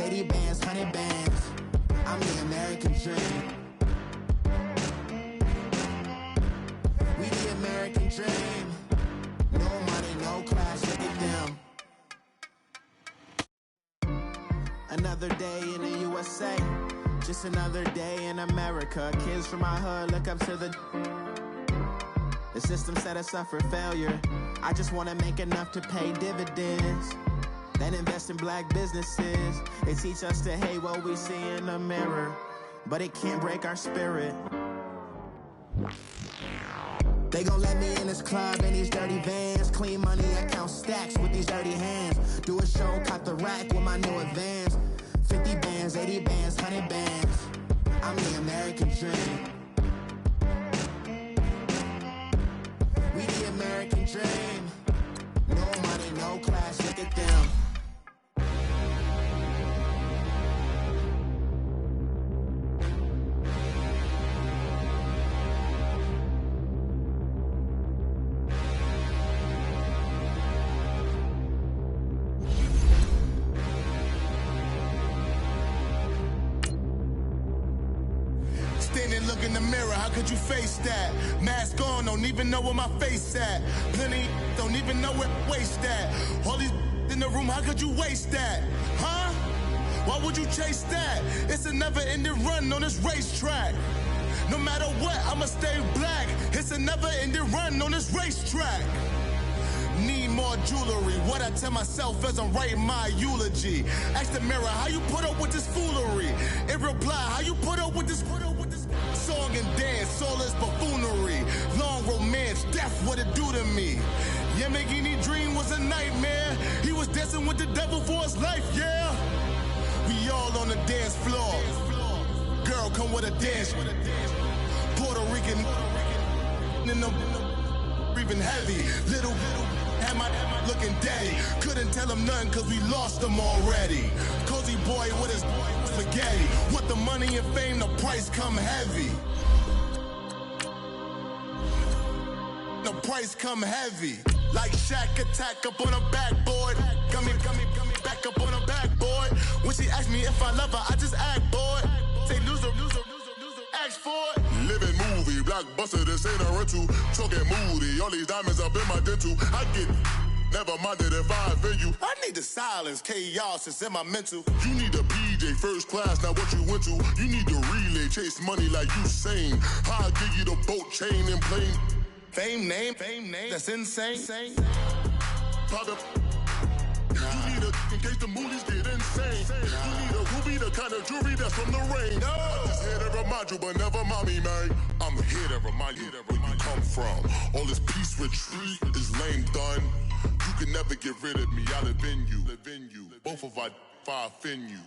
80 bands, 100 bands. I'm the American dream. We the American dream. No money, no class, look at them. Another day in the USA. Just another day in America. Kids from my hood look up to the system set us up for failure. I just want to make enough to pay dividends, then invest in black businesses. They teach us to hate what we see in the mirror, but it can't break our spirit. They gon' let me in this club in these dirty vans. Clean money, I count stacks with these dirty hands. Do a show, caught the rack with my new advance. 50 bands, 80 bands, 100 bands. I'm the American dream. We the American dream. No money, no class, look at them. Look in the mirror, how could you face that? Mask on, don't even know where my face at. Plenty don't even know where waste at. All these in the room, how could you waste that? Huh? Why would you chase that? It's a never-ending run on this racetrack. No matter what, I'ma stay black. It's a never-ending run on this racetrack. Need more jewelry, what I tell myself as I'm writing my eulogy. Ask the mirror, how you put up with this foolery? It reply, how you put up with this song and dance, all this buffoonery. Long romance, death, what it do to me? Yamagini dream was a nightmare. He was dancing with the devil for his life, yeah. We all on the dance floor. Girl, come with a dance. Puerto Rican in the breathing heavy. Little had my looking daddy. Couldn't tell him nothing cause we lost him already. Cozy boy with his spaghetti. With the money and fame, the price come heavy. The price come heavy. Like Shaq attack up on a backboard. Gummy, back up on a backboard. When she asked me if I love her, I just act bored. Say loser, ask for it. Living movie, blockbuster, this ain't a rental. Talking moody, all these diamonds up in my dental. I get never minded if I offend you. I need the silence, chaos is in my mental. You need a PJ, first class, not what you went to. You need the relay, chase money like you sane. I'll give you the boat, chain, and plane. Fame name, that's insane. Father, you need a in case the movies get insane. You need a ruby, the kind of jewelry that's from the rain. I'm just here to remind you, but never mind me, man. I'm here to remind you where you come from. All this peace retreat is lame done. You can never get rid of me, I live in you. Both of our fire fin you.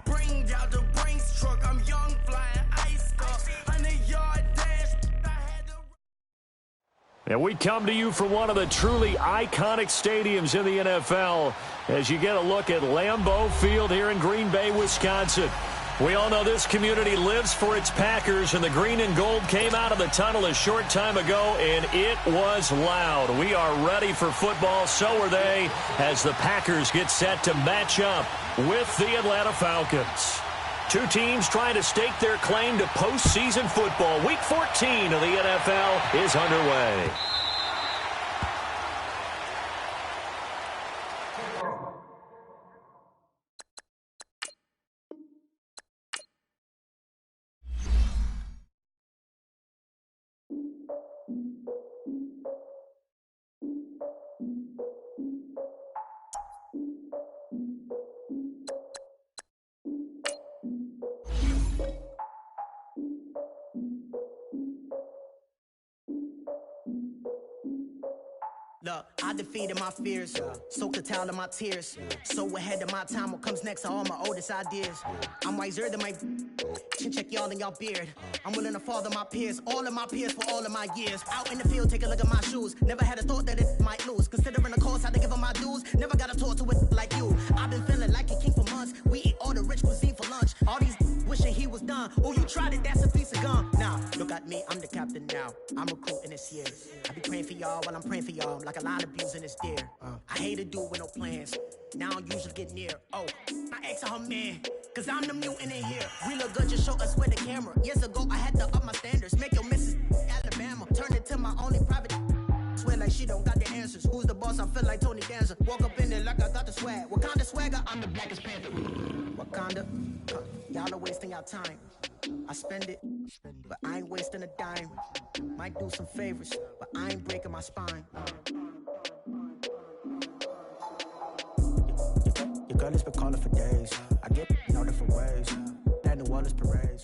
Bring out the Brinks truck, I'm young, flying ice cup, 100-yard dash. And we come to you from one of the truly iconic stadiums in the NFL as you get a look at Lambeau Field here in Green Bay, Wisconsin. We all know this community lives for its Packers, and the green and gold came out of the tunnel a short time ago, and it was loud. We are ready for football, so are they, as the Packers get set to match up with the Atlanta Falcons. Two teams trying to stake their claim to postseason football. Week 14 of the NFL is underway. Look, I defeated my fears, soaked a towel in my tears. So ahead of my time, what comes next are all my oldest ideas. I'm wiser than my chin check y'all in y'all beard. I'm willing to father my peers, all of my peers for all of my years. Out in the field, take a look at my shoes. Never had a thought that it might lose. Considering the cost, had to give them my dues. Never got a talk to it like you. I've been feeling like a king for months. We eat all the rich cuisine for lunch. All these wishing he was done. Oh, you tried it, that's a piece of gum. got me, I'm the captain now. I'm recruiting this year. I be praying for y'all while I'm praying for y'all. I'm like a line abusing this deer. I hate a dude with no plans. Now I don't usually get near. Oh, I asked her man, cause I'm the mutant in here. We look good, just show us where the camera. Years ago, I had to up my standards. Make your missus Alabama. Turn it to my only private. Swear like she don't got the answers. Who's the boss? I feel like Tony Danza. Walk up in there like I got the swag. Wakanda swagger, I'm the blackest panther. Wakanda, y'all are wasting your time. I spend it, but I ain't wasting a dime. Might do some favors, but I ain't breaking my spine. Your girl has been calling for days. I get no different ways. Taeman01's parades.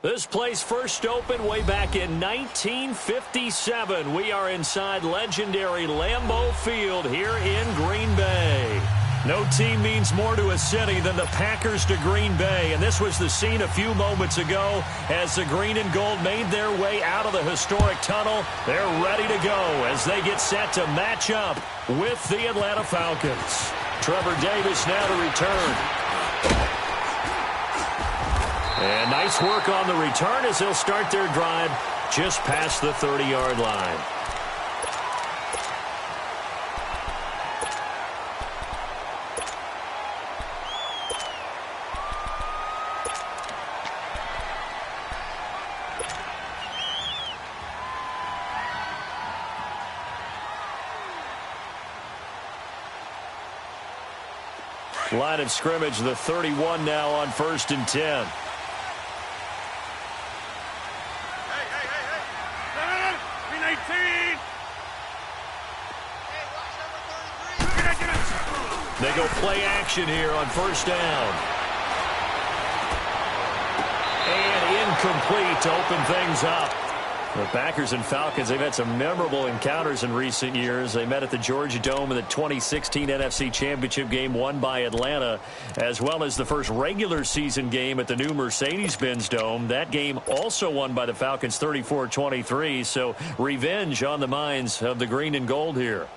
This place first opened way back in 1957. We are inside legendary Lambeau Field here in Green Bay. No team means more to a city than the Packers to Green Bay, and this was the scene a few moments ago as the green and gold made their way out of the historic tunnel. They're ready to go as they get set to match up with the Atlanta Falcons. Trevor Davis now to return. And nice work on the return as they'll start their drive just past the 30-yard line. Line of scrimmage, the 31 now on 1st and 10. They go play action here on 1st down. And incomplete to open things up. The Packers and Falcons, they've had some memorable encounters in recent years. They met at the Georgia Dome in the 2016 NFC Championship game won by Atlanta, as well as the first regular season game at the new Mercedes-Benz Dome. That game also won by the Falcons 34-23, so revenge on the minds of the green and gold here.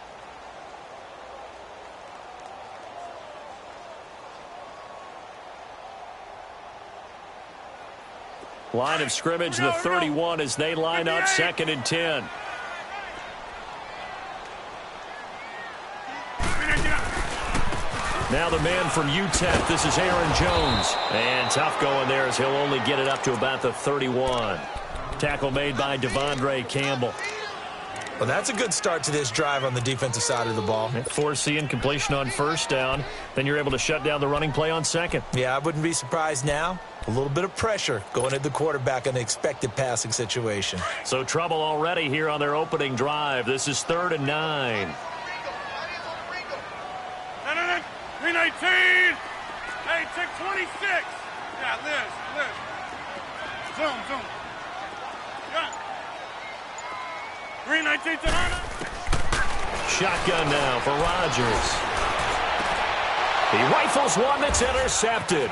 Line of scrimmage, the 31 as they line up 2nd and 10. Now the man from UTEP, this is Aaron Jones. And tough going there as he'll only get it up to about the 31. Tackle made by Devondre Campbell. Well, that's a good start to this drive on the defensive side of the ball. Forcing incompletion on 1st down. Then you're able to shut down the running play on 2nd. Yeah, I wouldn't be surprised now. A little bit of pressure going at the quarterback in an expected passing situation. So trouble already here on their opening drive. This is 3rd and 9. 319. Hey, check 26. Yeah, Liz. Zoom. Yeah. 319 to Hunter. Shotgun now for Rodgers. He rifles one that's intercepted.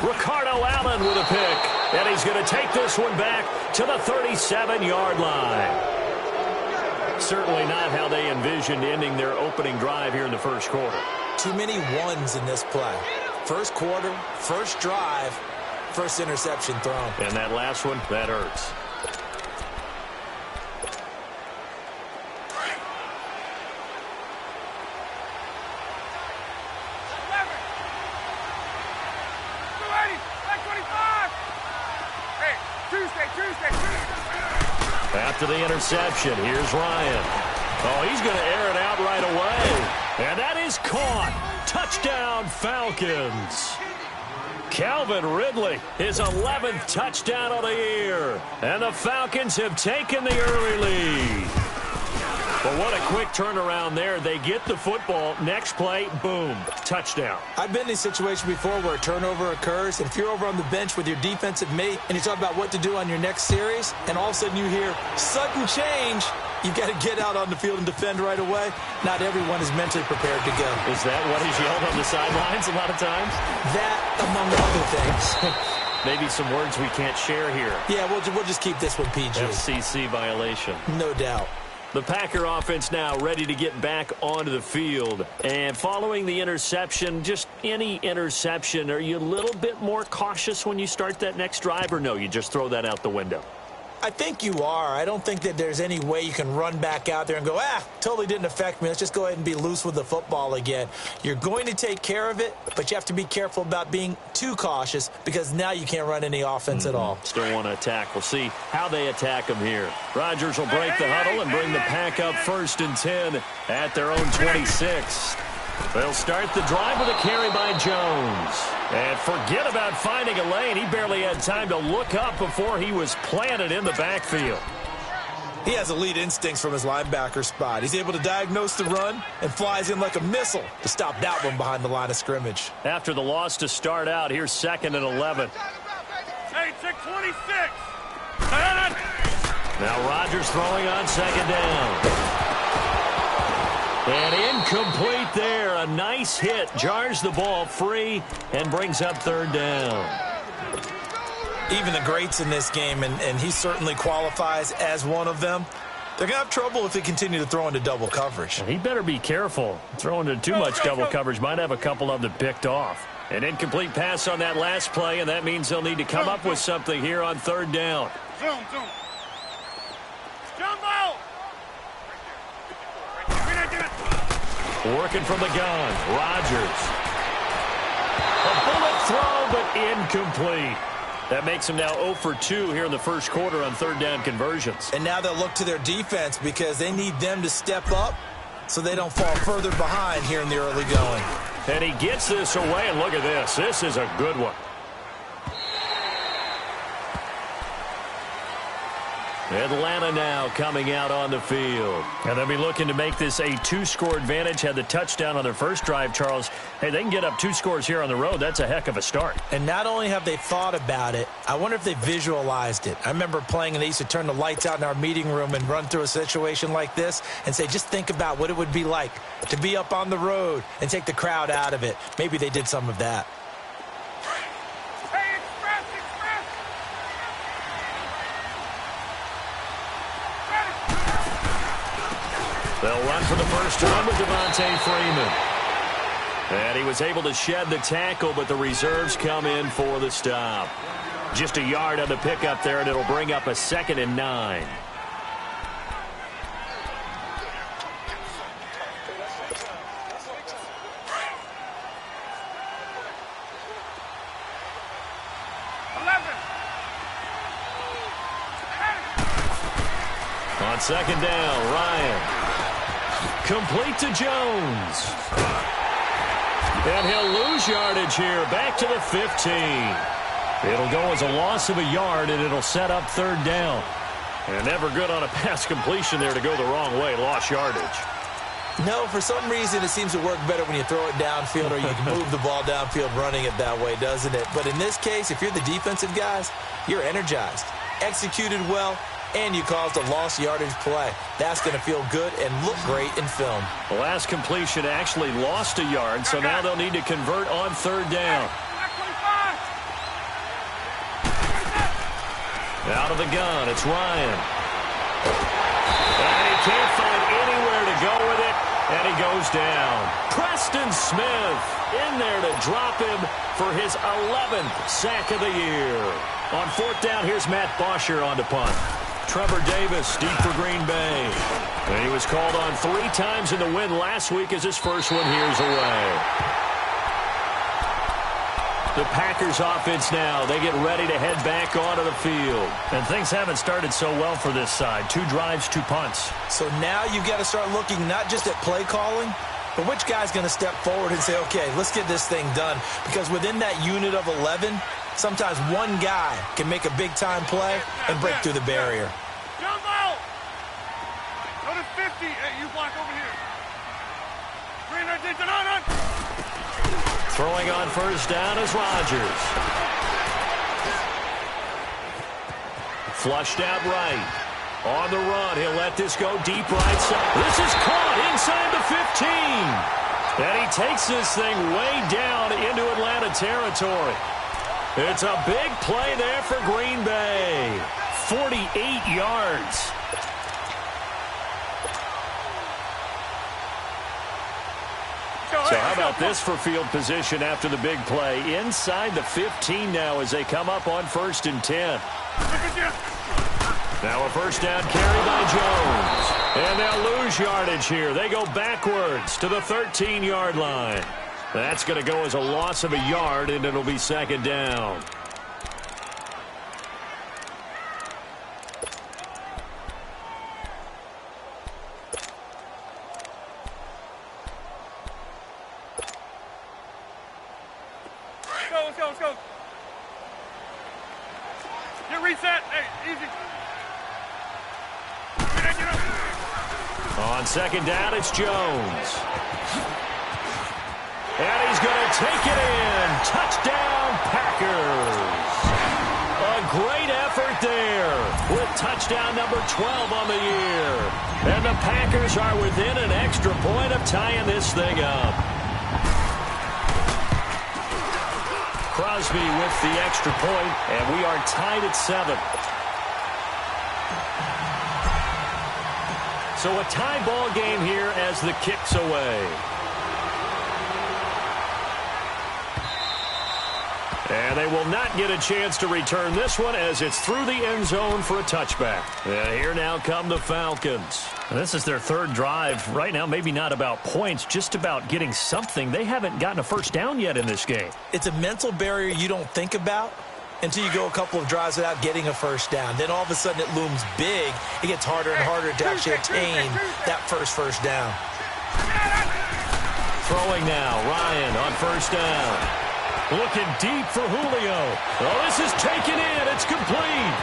Ricardo Allen with a pick. And he's going to take this one back to the 37-yard line. Certainly not how they envisioned ending their opening drive here in the first quarter. Too many ones in this play. First quarter, first drive, first interception thrown. And that last one, that hurts. After the interception, here's Ryan. Oh, he's going to air it out right away. And that is caught. Touchdown, Falcons. Calvin Ridley, his 11th touchdown of the year. And the Falcons have taken the early lead. But what a quick turnaround there. They get the football. Next play, boom, touchdown. I've been in a situation before where a turnover occurs, and if you're over on the bench with your defensive mate and you talk about what to do on your next series, and all of a sudden you hear sudden change, you've got to get out on the field and defend right away. Not everyone is mentally prepared to go. Is that what is yelled on the sidelines a lot of times? That, among other things. Maybe some words we can't share here. Yeah, we'll just keep this one PG. FCC violation. No doubt. The Packer offense now ready to get back onto the field. And following the interception, just any interception, are you a little bit more cautious when you start that next drive, or no, you just throw that out the window? I think you are. I don't think that there's any way you can run back out there and go, totally didn't affect me. Let's just go ahead and be loose with the football again. You're going to take care of it, but you have to be careful about being too cautious because now you can't run any offense at all. Still want to attack. We'll see how they attack them here. Rodgers will break the huddle and bring the Pack up 1st and 10 at their own 26. They'll start the drive with a carry by Jones. And forget about finding a lane. He barely had time to look up before he was planted in the backfield. He has elite instincts from his linebacker spot. He's able to diagnose the run and flies in like a missile to stop that one behind the line of scrimmage. After the loss to start out, here's 2nd and 11. Hey, check 26. Now Rodgers throwing on 2nd down. And incomplete there. A nice hit. Jars the ball free and brings up 3rd down. Even the greats in this game, and he certainly qualifies as one of them, they're going to have trouble if they continue to throw into double coverage. He better be careful. Throwing into too much double coverage might have a couple of them picked off. An incomplete pass on that last play, and that means they'll need to come up with something here on 3rd down. Zoom. Jumbo! Working from the gun, Rodgers. A bullet throw, but incomplete. That makes him now 0 for 2 here in the first quarter on 3rd down conversions. And now they'll look to their defense because they need them to step up so they don't fall further behind here in the early going. And he gets this away, and look at this. This is a good one. Atlanta now coming out on the field. And they'll be looking to make this a 2-score advantage. Had the touchdown on their first drive, Charles. Hey, they can get up 2 scores here on the road. That's a heck of a start. And not only have they thought about it, I wonder if they visualized it. I remember playing, and they used to turn the lights out in our meeting room and run through a situation like this and say, just think about what it would be like to be up on the road and take the crowd out of it. Maybe they did some of that. They'll run for the first time with Devontae Freeman. And he was able to shed the tackle, but the reserves come in for the stop. Just a yard on the pickup there, and it'll bring up a 2nd and 9. On 2nd down, Ryan. Complete to Jones. And he'll lose yardage here. Back to the 15. It'll go as a loss of a yard, and it'll set up 3rd down. And never good on a pass completion there to go the wrong way. Lost yardage. No, for some reason it seems to work better when you throw it downfield or you can move the ball downfield running it that way, doesn't it? But in this case, if you're the defensive guys, you're energized, executed well, and you caused a lost yardage play. That's going to feel good and look great in film. The last completion actually lost a yard, so now they'll need to convert on 3rd down. Out of the gun, it's Ryan. And he can't find anywhere to go with it, and he goes down. Preston Smith in there to drop him for his 11th sack of the year. On 4th down, here's Matt Bosher on to punt. Trevor Davis deep for Green Bay. And he was called on 3 times in the win last week as his first one here's away. The Packers offense now, they get ready to head back onto the field. And things haven't started so well for this side. 2 drives, 2 punts. So now you've got to start looking not just at play calling, but which guy's going to step forward and say, okay, let's get this thing done. Because within that unit of 11, sometimes one guy can make a big-time play and break through the barrier. Jumbo! Go to 50. Hey, you block over here. Green, right, Throwing on 1st down is Rodgers. Flushed out right. On the run, he'll let this go deep right side. This is caught inside the 15. And he takes this thing way down into Atlanta territory. It's a big play there for Green Bay. 48 yards. So how about this for field position after the big play? Inside the 15 now as they come up on 1st and 10. Now a first down carry by Jones. And they'll lose yardage here. They go backwards to the 13-yard line. That's going to go as a loss of a yard, and it'll be 2nd down. Let's go. Get reset. Hey, easy. Get up. On 2nd down, it's Jones. And he's going to take it in. Touchdown, Packers. A great effort there with touchdown number 12 on the year. And the Packers are within an extra point of tying this thing up. Crosby with the extra point, and we are tied at 7. So a tie ball game here as the kick's away. And they will not get a chance to return this one as it's through the end zone for a touchback. And here now come the Falcons. This is their 3rd drive. Right now, maybe not about points, just about getting something. They haven't gotten a first down yet in this game. It's a mental barrier you don't think about until you go a couple of drives without getting a first down. Then all of a sudden it looms big. It gets harder and harder to actually attain that first down. Throwing now, Ryan on 1st down. Looking deep for Julio. Oh, this is taken in. It's complete.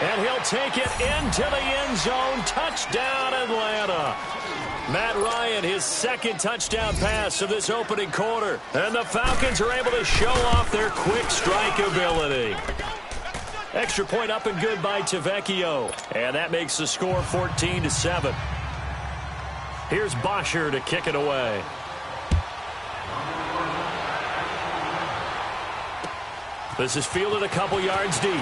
And he'll take it into the end zone. Touchdown, Atlanta. Matt Ryan, his 2nd touchdown pass of this opening quarter. And the Falcons are able to show off their quick strike ability. Extra point up and good by Tavecchio. And that makes the score 14-7. Here's Bosher to kick it away. This is fielded a couple yards deep.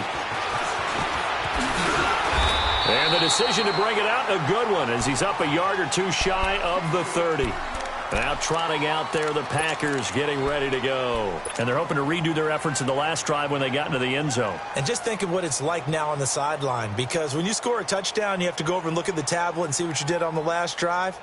And the decision to bring it out, a good one, as he's up a yard or two shy of the 30. Now trotting out there, the Packers getting ready to go. And they're hoping to redo their efforts in the last drive when they got into the end zone. And just think of what it's like now on the sideline, because when you score a touchdown, you have to go over and look at the tablet and see what you did on the last drive.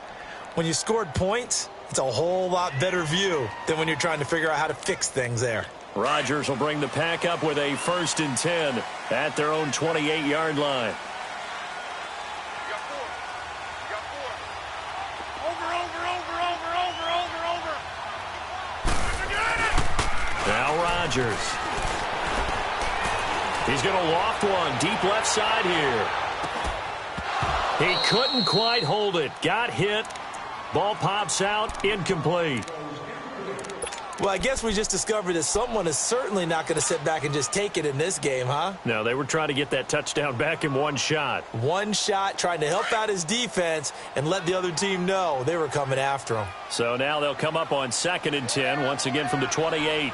When you scored points, it's a whole lot better view than when you're trying to figure out how to fix things there. Rodgers will bring the Pack up with a 1st and 10 at their own 28-yard line. Now Rodgers. He's going to loft one deep left side here. He couldn't quite hold it. Got hit. Ball pops out. Incomplete. Well, I guess we just discovered that someone is certainly not going to sit back and just take it in this game, huh? No, they were trying to get that touchdown back in one shot. One shot, trying to help out his defense and let the other team know they were coming after him. So now they'll come up on 2nd and 10, once again from the 28.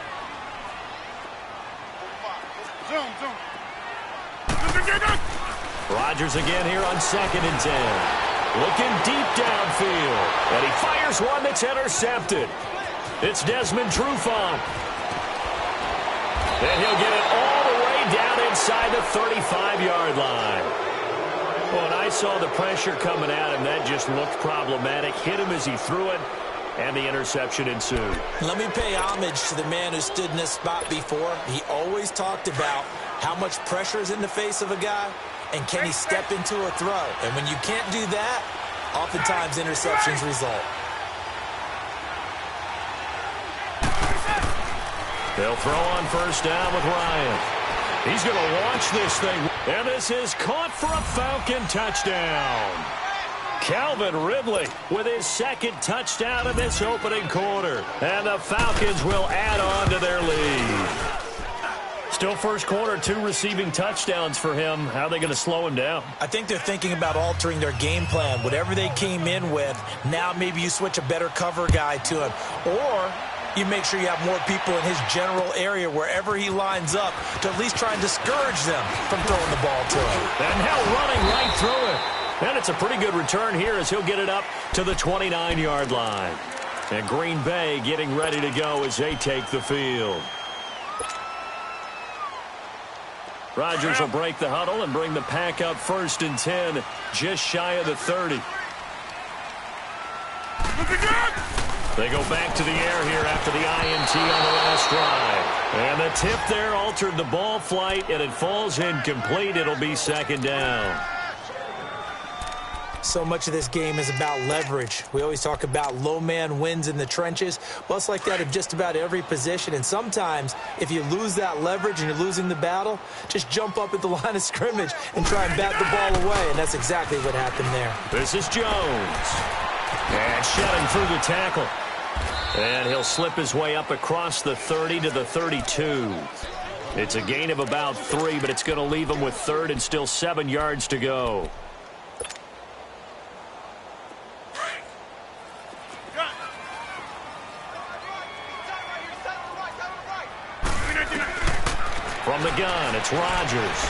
Rodgers again here on 2nd and 10. Looking deep downfield. And he fires one that's intercepted. It's Desmond Trufant. And he'll get it all the way down inside the 35-yard line. Well, and I saw the pressure coming at him. That just looked problematic. Hit him as he threw it, and the interception ensued. Let me pay homage to the man who stood in this spot before. He always talked about how much pressure is in the face of a guy, and can he step into a throw. And when you can't do that, oftentimes interceptions result. They'll throw on 1st down with Ryan. He's going to launch this thing. And this is caught for a Falcon touchdown. Calvin Ridley with his 2nd touchdown in this opening quarter. And the Falcons will add on to their lead. Still first quarter, 2 receiving touchdowns for him. How are they going to slow him down? I think they're thinking about altering their game plan. Whatever they came in with, now maybe you switch a better cover guy to him. Or you make sure you have more people in his general area wherever he lines up to at least try and discourage them from throwing the ball to him. And now running right through it. And it's a pretty good return here as he'll get it up to the 29-yard line. And Green Bay getting ready to go as they take the field. Rodgers will break the huddle and bring the pack up 1st and 10, just shy of the 30. They go back to the air here after the INT on the last drive. And the tip there altered the ball flight, and it falls incomplete. It'll be 2nd down. So much of this game is about leverage. We always talk about low man wins in the trenches. Well, it's like that of just about every position. And sometimes, if you lose that leverage and you're losing the battle, just jump up at the line of scrimmage and try and bat the ball away. And that's exactly what happened there. This is Jones. And shedding through the tackle. And he'll slip his way up across the 30 to the 32. It's a gain of about 3, but it's going to leave him with 3rd and still 7 yards to go. From the gun, it's Rodgers.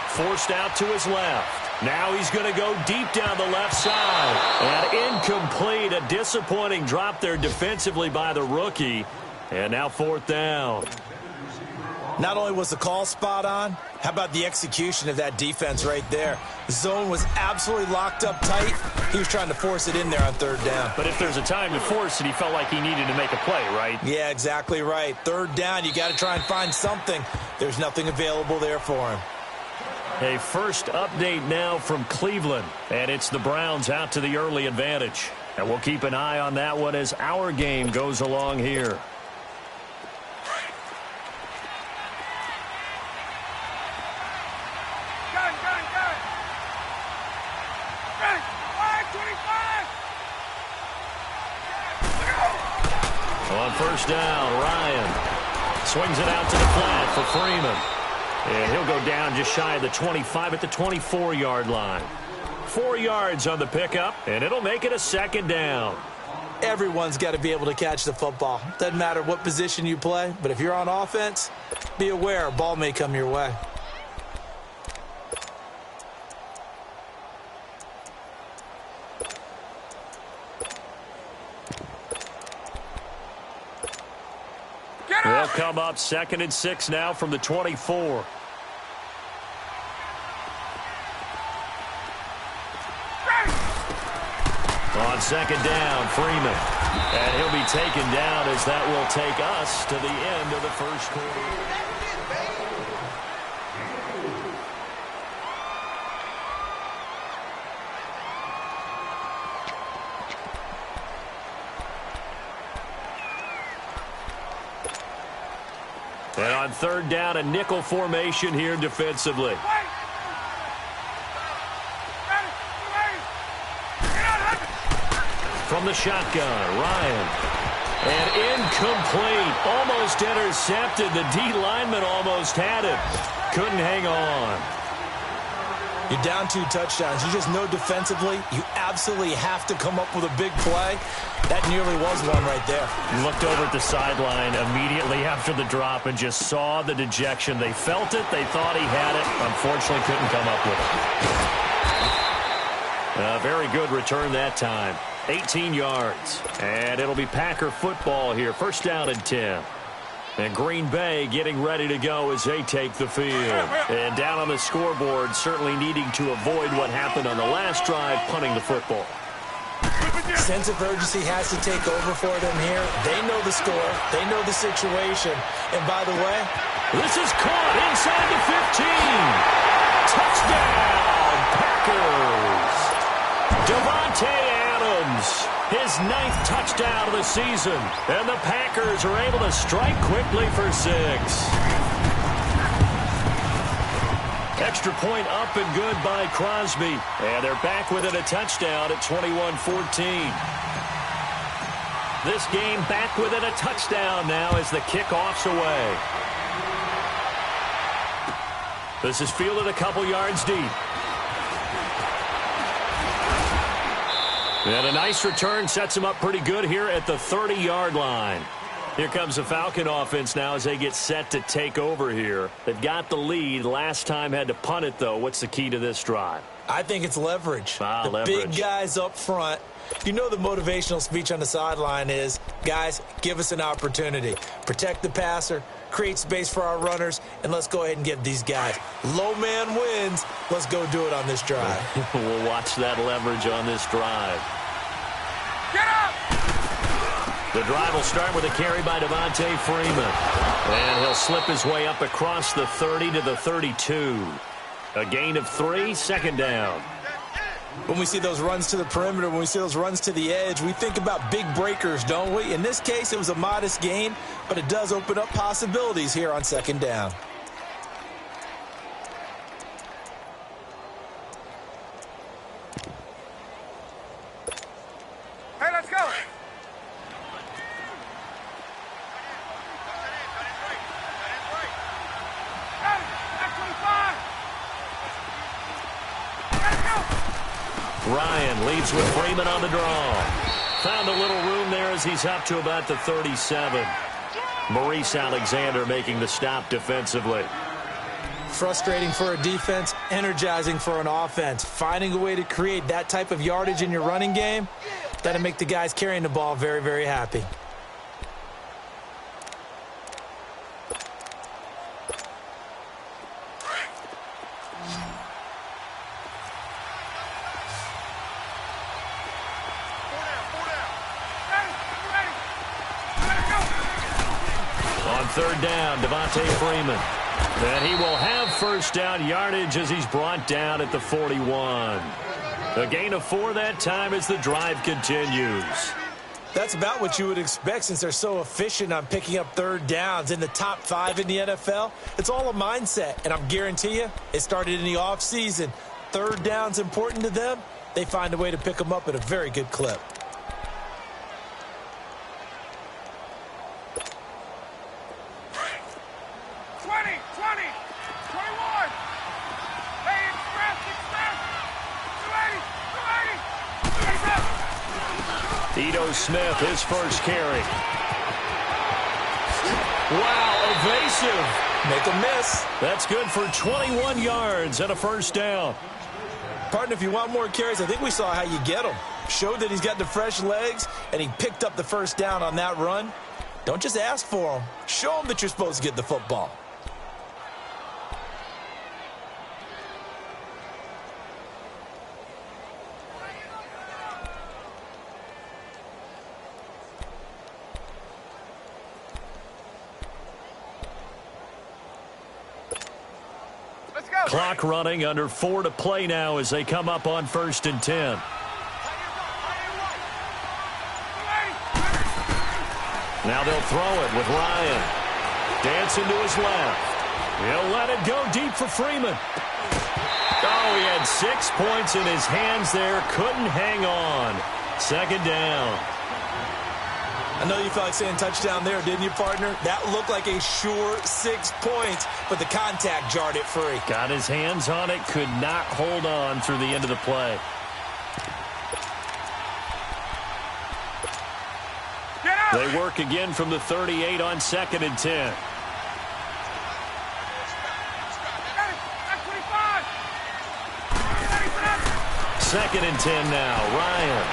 Forced out to his left. Now he's going to go deep down the left side. And incomplete. A disappointing drop there defensively by the rookie. And now 4th down. Not only was the call spot on, how about the execution of that defense right there? The zone was absolutely locked up tight. He was trying to force it in there on 3rd down. But if there's a time to force it, he felt like he needed to make a play, right? Yeah, exactly right. 3rd down, you got to try and find something. There's nothing available there for him. A first update now from Cleveland, and it's the Browns out to the early advantage. And we'll keep an eye on that one as our game goes along here. On 1st down, Ryan swings it out to the flat for Freeman. And he'll go down just shy of the 25 at the 24-yard line. 4 yards on the pickup, and it'll make it a 2nd down. Everyone's got to be able to catch the football. Doesn't matter what position you play, but if you're on offense, be aware a ball may come your way. They'll come up 2nd and 6 now from the 24. On 2nd down, Freeman. And he'll be taken down as that will take us to the end of the 1st quarter. And on 3rd down, a nickel formation here defensively. From the shotgun, Ryan. And incomplete. Almost intercepted. The D lineman almost had it. Couldn't hang on. You're down 2 touchdowns. You just know defensively you absolutely have to come up with a big play. That nearly was one right there. He looked over at the sideline immediately after the drop and just saw the dejection. They felt it. They thought he had it. Unfortunately, couldn't come up with it. A very good return that time. 18 yards. And it'll be Packer football here. 1st down and 10. And Green Bay getting ready to go as they take the field. And down on the scoreboard, certainly needing to avoid what happened on the last drive, punting the football. Sense of urgency has to take over for them here. They know the score. They know the situation. And by the way, this is caught inside the 15. Touchdown, Packers. Devontae Adams, his 9th touchdown of the season. And the Packers are able to strike quickly for 6. Extra point up and good by Crosby. And they're back within a touchdown at 21-14. This game back within a touchdown now as the kickoff's away. This is fielded a couple yards deep. And a nice return sets him up pretty good here at the 30-yard line. Here comes the Falcon offense now as they get set to take over here. They've got the lead. Last time had to punt it, though. What's the key to this drive? I think it's leverage. Leverage. Big guys up front. You know the motivational speech on the sideline is, guys, give us an opportunity. Protect the passer, create space for our runners, and let's go ahead and get these guys. Low man wins. Let's go do it on this drive. We'll watch that leverage on this drive. Get up! The drive will start with a carry by Devontae Freeman. And he'll slip his way up across the 30 to the 32. A gain of 3, second down. When we see those runs to the perimeter, when we see those runs to the edge, we think about big breakers, don't we? In this case, it was a modest gain, but it does open up possibilities here on second down. Hey, let's go! Ryan leads with Freeman on the draw. Found a little room there as he's up to about the 37. Maurice Alexander making the stop defensively. Frustrating for a defense, energizing for an offense. Finding a way to create that type of yardage in your running game, that'll make the guys carrying the ball very, very happy. Third down, Devontae Freeman. And he will have first down yardage as he's brought down at the 41. A gain of 4 that time as the drive continues. That's about what you would expect since they're so efficient on picking up third downs in the top 5 in the NFL. It's all a mindset, and I'm guarantee you it started in the offseason. Third down's important to them. They find a way to pick them up at a very good clip. Smith, his first carry. Wow, evasive. Make a miss. That's good for 21 yards and a first down. Partner, if you want more carries, I think we saw how you get them. Showed that he's got the fresh legs, and he picked up the first down on that run. Don't just ask for them. Show them that you're supposed to get the football. Clock running, under 4 to play now as they come up on 1st and 10. Now they'll throw it with Ryan. Dancing to his left. He'll let it go deep for Freeman. Oh, he had 6 points in his hands there. Couldn't hang on. Second down. I know you felt like saying touchdown there, didn't you, partner? That looked like a sure 6 points, but the contact jarred it free. Got his hands on it, could not hold on through the end of the play. They work again from the 38 on 2nd and 10. Second and 10 now. Ryan.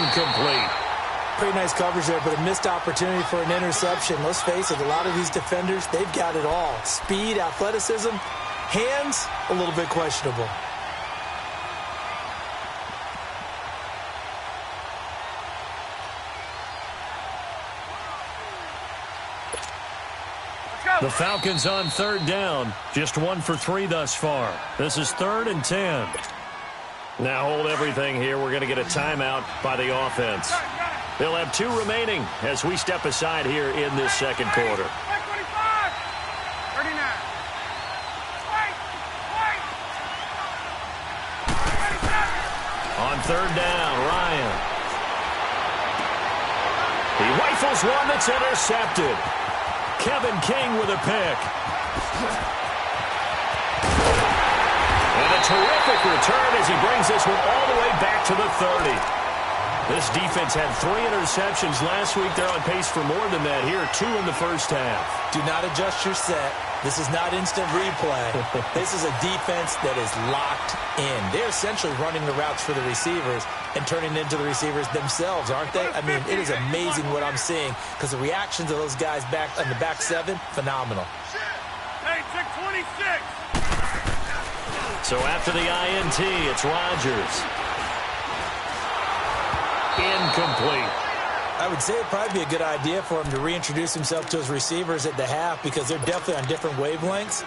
Incomplete. Pretty nice coverage there, but a missed opportunity for an interception. Let's face it, a lot of these defenders, they've got it all. Speed, athleticism, hands, a little bit questionable. The Falcons on 3rd down. Just 1 for 3 thus far. This is 3rd and 10. Now hold everything here. We're going to get a timeout by the offense. They'll have 2 remaining as we step aside here in this second quarter. On 3rd down, Ryan. He rifles one that's intercepted. Kevin King with a pick. And a terrific return as he brings this one all the way back to the 30. This defense had 3 interceptions last week. They're on pace for more than that here. 2 in the first half. Do not adjust your set. This is not instant replay. This is a defense that is locked in. They're essentially running the routes for the receivers and turning into the receivers themselves, aren't they? I mean, it is amazing what I'm seeing because the reactions of those guys back on the back 7, phenomenal. Hey, check 26. So after the INT, it's Rodgers. Incomplete. I would say it'd probably be a good idea for him to reintroduce himself to his receivers at the half because they're definitely on different wavelengths.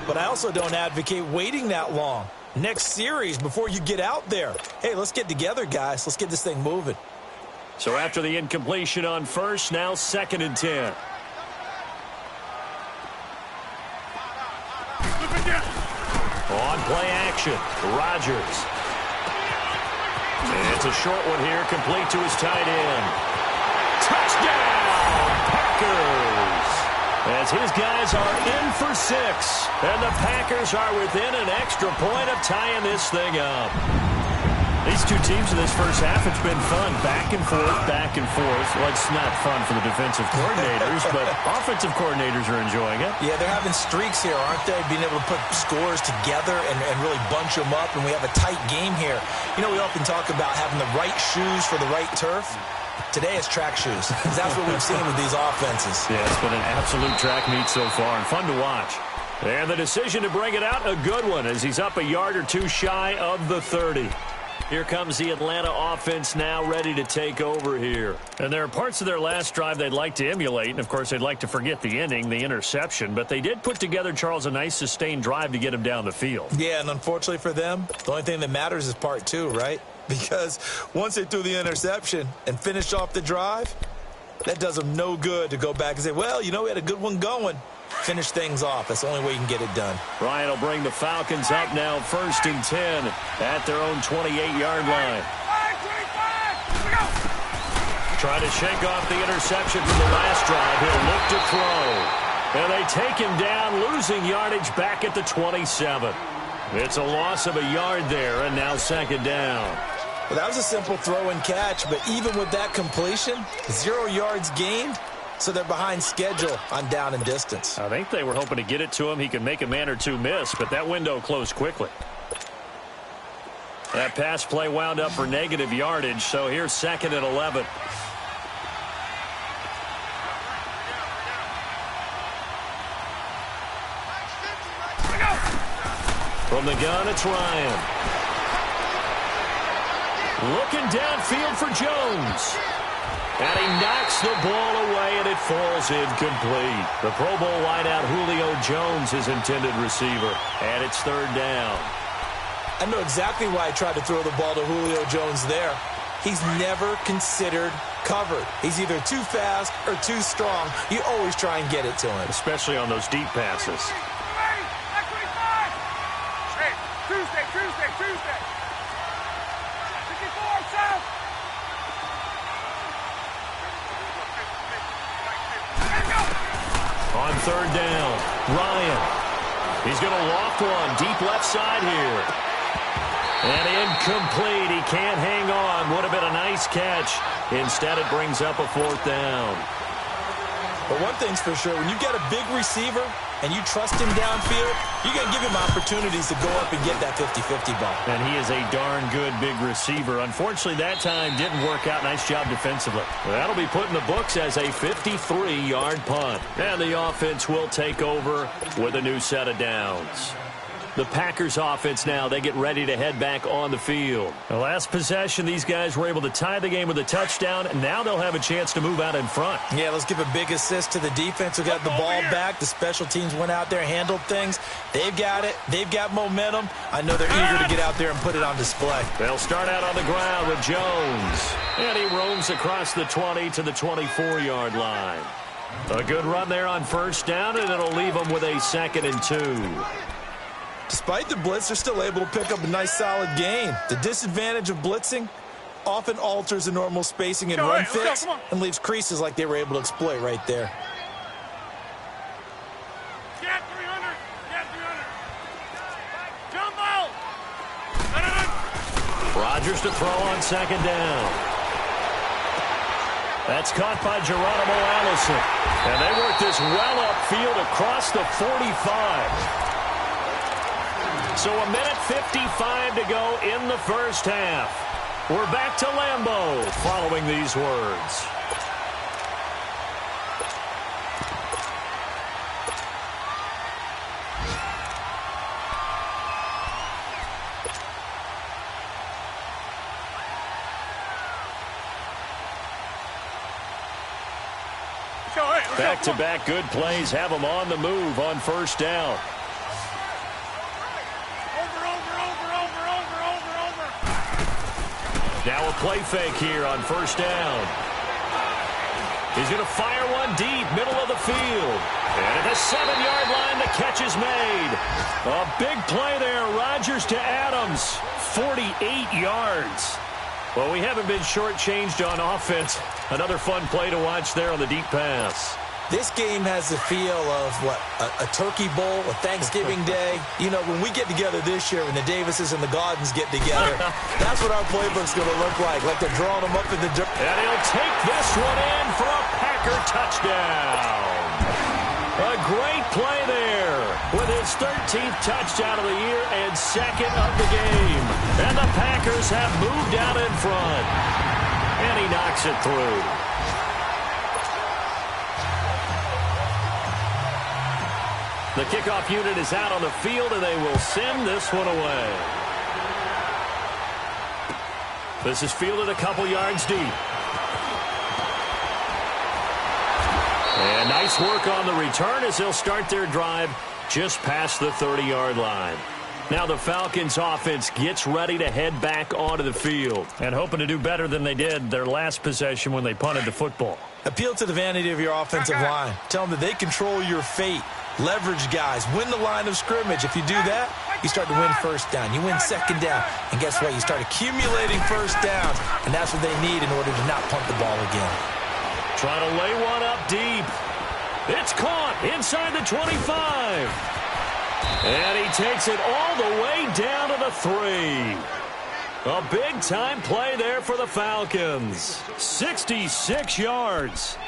But I also don't advocate waiting that long. Next series before you get out there. Hey, let's get together, guys. Let's get this thing moving. So after the incompletion on first, now 2nd and 10. On play action, Rodgers. And it's a short one here, complete to his tight end. Touchdown, Packers! As his guys are in for 6. And the Packers are within an extra point of tying this thing up. These two teams in this first half, it's been fun. Back and forth, back and forth. Well, it's not fun for the defensive coordinators, but offensive coordinators are enjoying it. Yeah, they're having streaks here, aren't they? Being able to put scores together and really bunch them up, and we have a tight game here. You know, we often talk about having the right shoes for the right turf. Today it's track shoes. That's what we've seen with these offenses. Yeah, it's been an absolute track meet so far and fun to watch. And the decision to bring it out, a good one, as he's up a yard or 2 shy of the 30. Here comes the Atlanta offense now ready to take over here. And there are parts of their last drive they'd like to emulate. And, of course, they'd like to forget the ending, the interception. But they did put together, Charles, a nice sustained drive to get him down the field. Yeah, and unfortunately for them, the only thing that matters is part 2, right? Because once they threw the interception and finished off the drive, that does them no good to go back and say, well, you know, we had a good one going. Finish things off. That's the only way you can get it done. Ryan will bring the Falcons up now 1st and 10 at their own 28-yard line. Trying to shake off the interception from the last drive. He'll look to throw. And they take him down, losing yardage back at the 27. It's a loss of a yard there, and now 2nd down. Well, that was a simple throw and catch, but even with that completion, 0 yards gained. So they're behind schedule on down and distance. I think they were hoping to get it to him. He could make a man or 2 miss, but that window closed quickly. That pass play wound up for negative yardage, so here's 2nd and 11. From the gun, it's Ryan. Looking downfield for Jones. And he knocks the ball away, and it falls incomplete. The Pro Bowl wideout Julio Jones, his intended receiver. And it's 3rd down. I know exactly why I tried to throw the ball to Julio Jones there. He's never considered covered. He's either too fast or too strong. You always try and get it to him. Especially on those deep passes. Hey, Tuesday. 54, south. On 3rd down, Ryan. He's going to loft one deep left side here. And incomplete. He can't hang on. Would have been a nice catch. Instead, it brings up a 4th down. But one thing's for sure, when you get a big receiver and you trust him downfield, you're going to give him opportunities to go up and get that 50-50 ball. And he is a darn good big receiver. Unfortunately, that time didn't work out. Nice job defensively. Well, that'll be put in the books as a 53-yard punt. And the offense will take over with a new set of downs. The Packers offense now, they get ready to head back on the field. The last possession, these guys were able to tie the game with a touchdown, and now they'll have a chance to move out in front. Yeah, let's give a big assist to the defense who got the ball back. The special teams went out there, handled things. They've got it. They've got momentum. I know they're eager to get out there and put it on display. They'll start out on the ground with Jones. And he roams across the 20 to the 24-yard line. A good run there on 1st down, and it'll leave them with a 2nd and 2. Despite the blitz, they're still able to pick up a nice, solid gain. The disadvantage of blitzing often alters the normal spacing and run fits and leaves creases like they were able to exploit right there. Get 300. Get 300. Jumbo. Rodgers to throw on 2nd down. That's caught by Geronimo Allison. And they work this well upfield across the 45. So a minute 55 to go in the first half. We're back to Lambeau following these words. Back-to-back good plays have them on the move on first down. Now a play fake here on first down. He's going to fire one deep, middle of the field. And at the 7-yard line, the catch is made. A big play there, Rodgers to Adams, 48 yards. Well, we haven't been shortchanged on offense. Another fun play to watch there on the deep pass. This game has the feel of, a turkey bowl, a Thanksgiving day. You know, when we get together this year, when the Davises and the Gaudens get together, that's what our playbook's going to look like they're drawing them up in the dirt. And he'll take this one in for a Packer touchdown. A great play there with his 13th touchdown of the year and second of the game. And the Packers have moved out in front. And he knocks it through. The kickoff unit is out on the field, and they will send this one away. This is fielded a couple yards deep. And nice work on the return as they'll start their drive just past the 30-yard line. Now the Falcons offense gets ready to head back onto the field and hoping to do better than they did their last possession when they punted the football. Appeal to the vanity of your offensive line. Tell them that they control your fate. Leverage guys. Win the line of scrimmage. If you do that, you start to win first down. You win second down. And guess what? You start accumulating first downs. And that's what they need in order to not punt the ball again. Trying to lay one up deep. It's caught inside the 25. And he takes it all the way down to the 3. A big-time play there for the Falcons. 66 yards.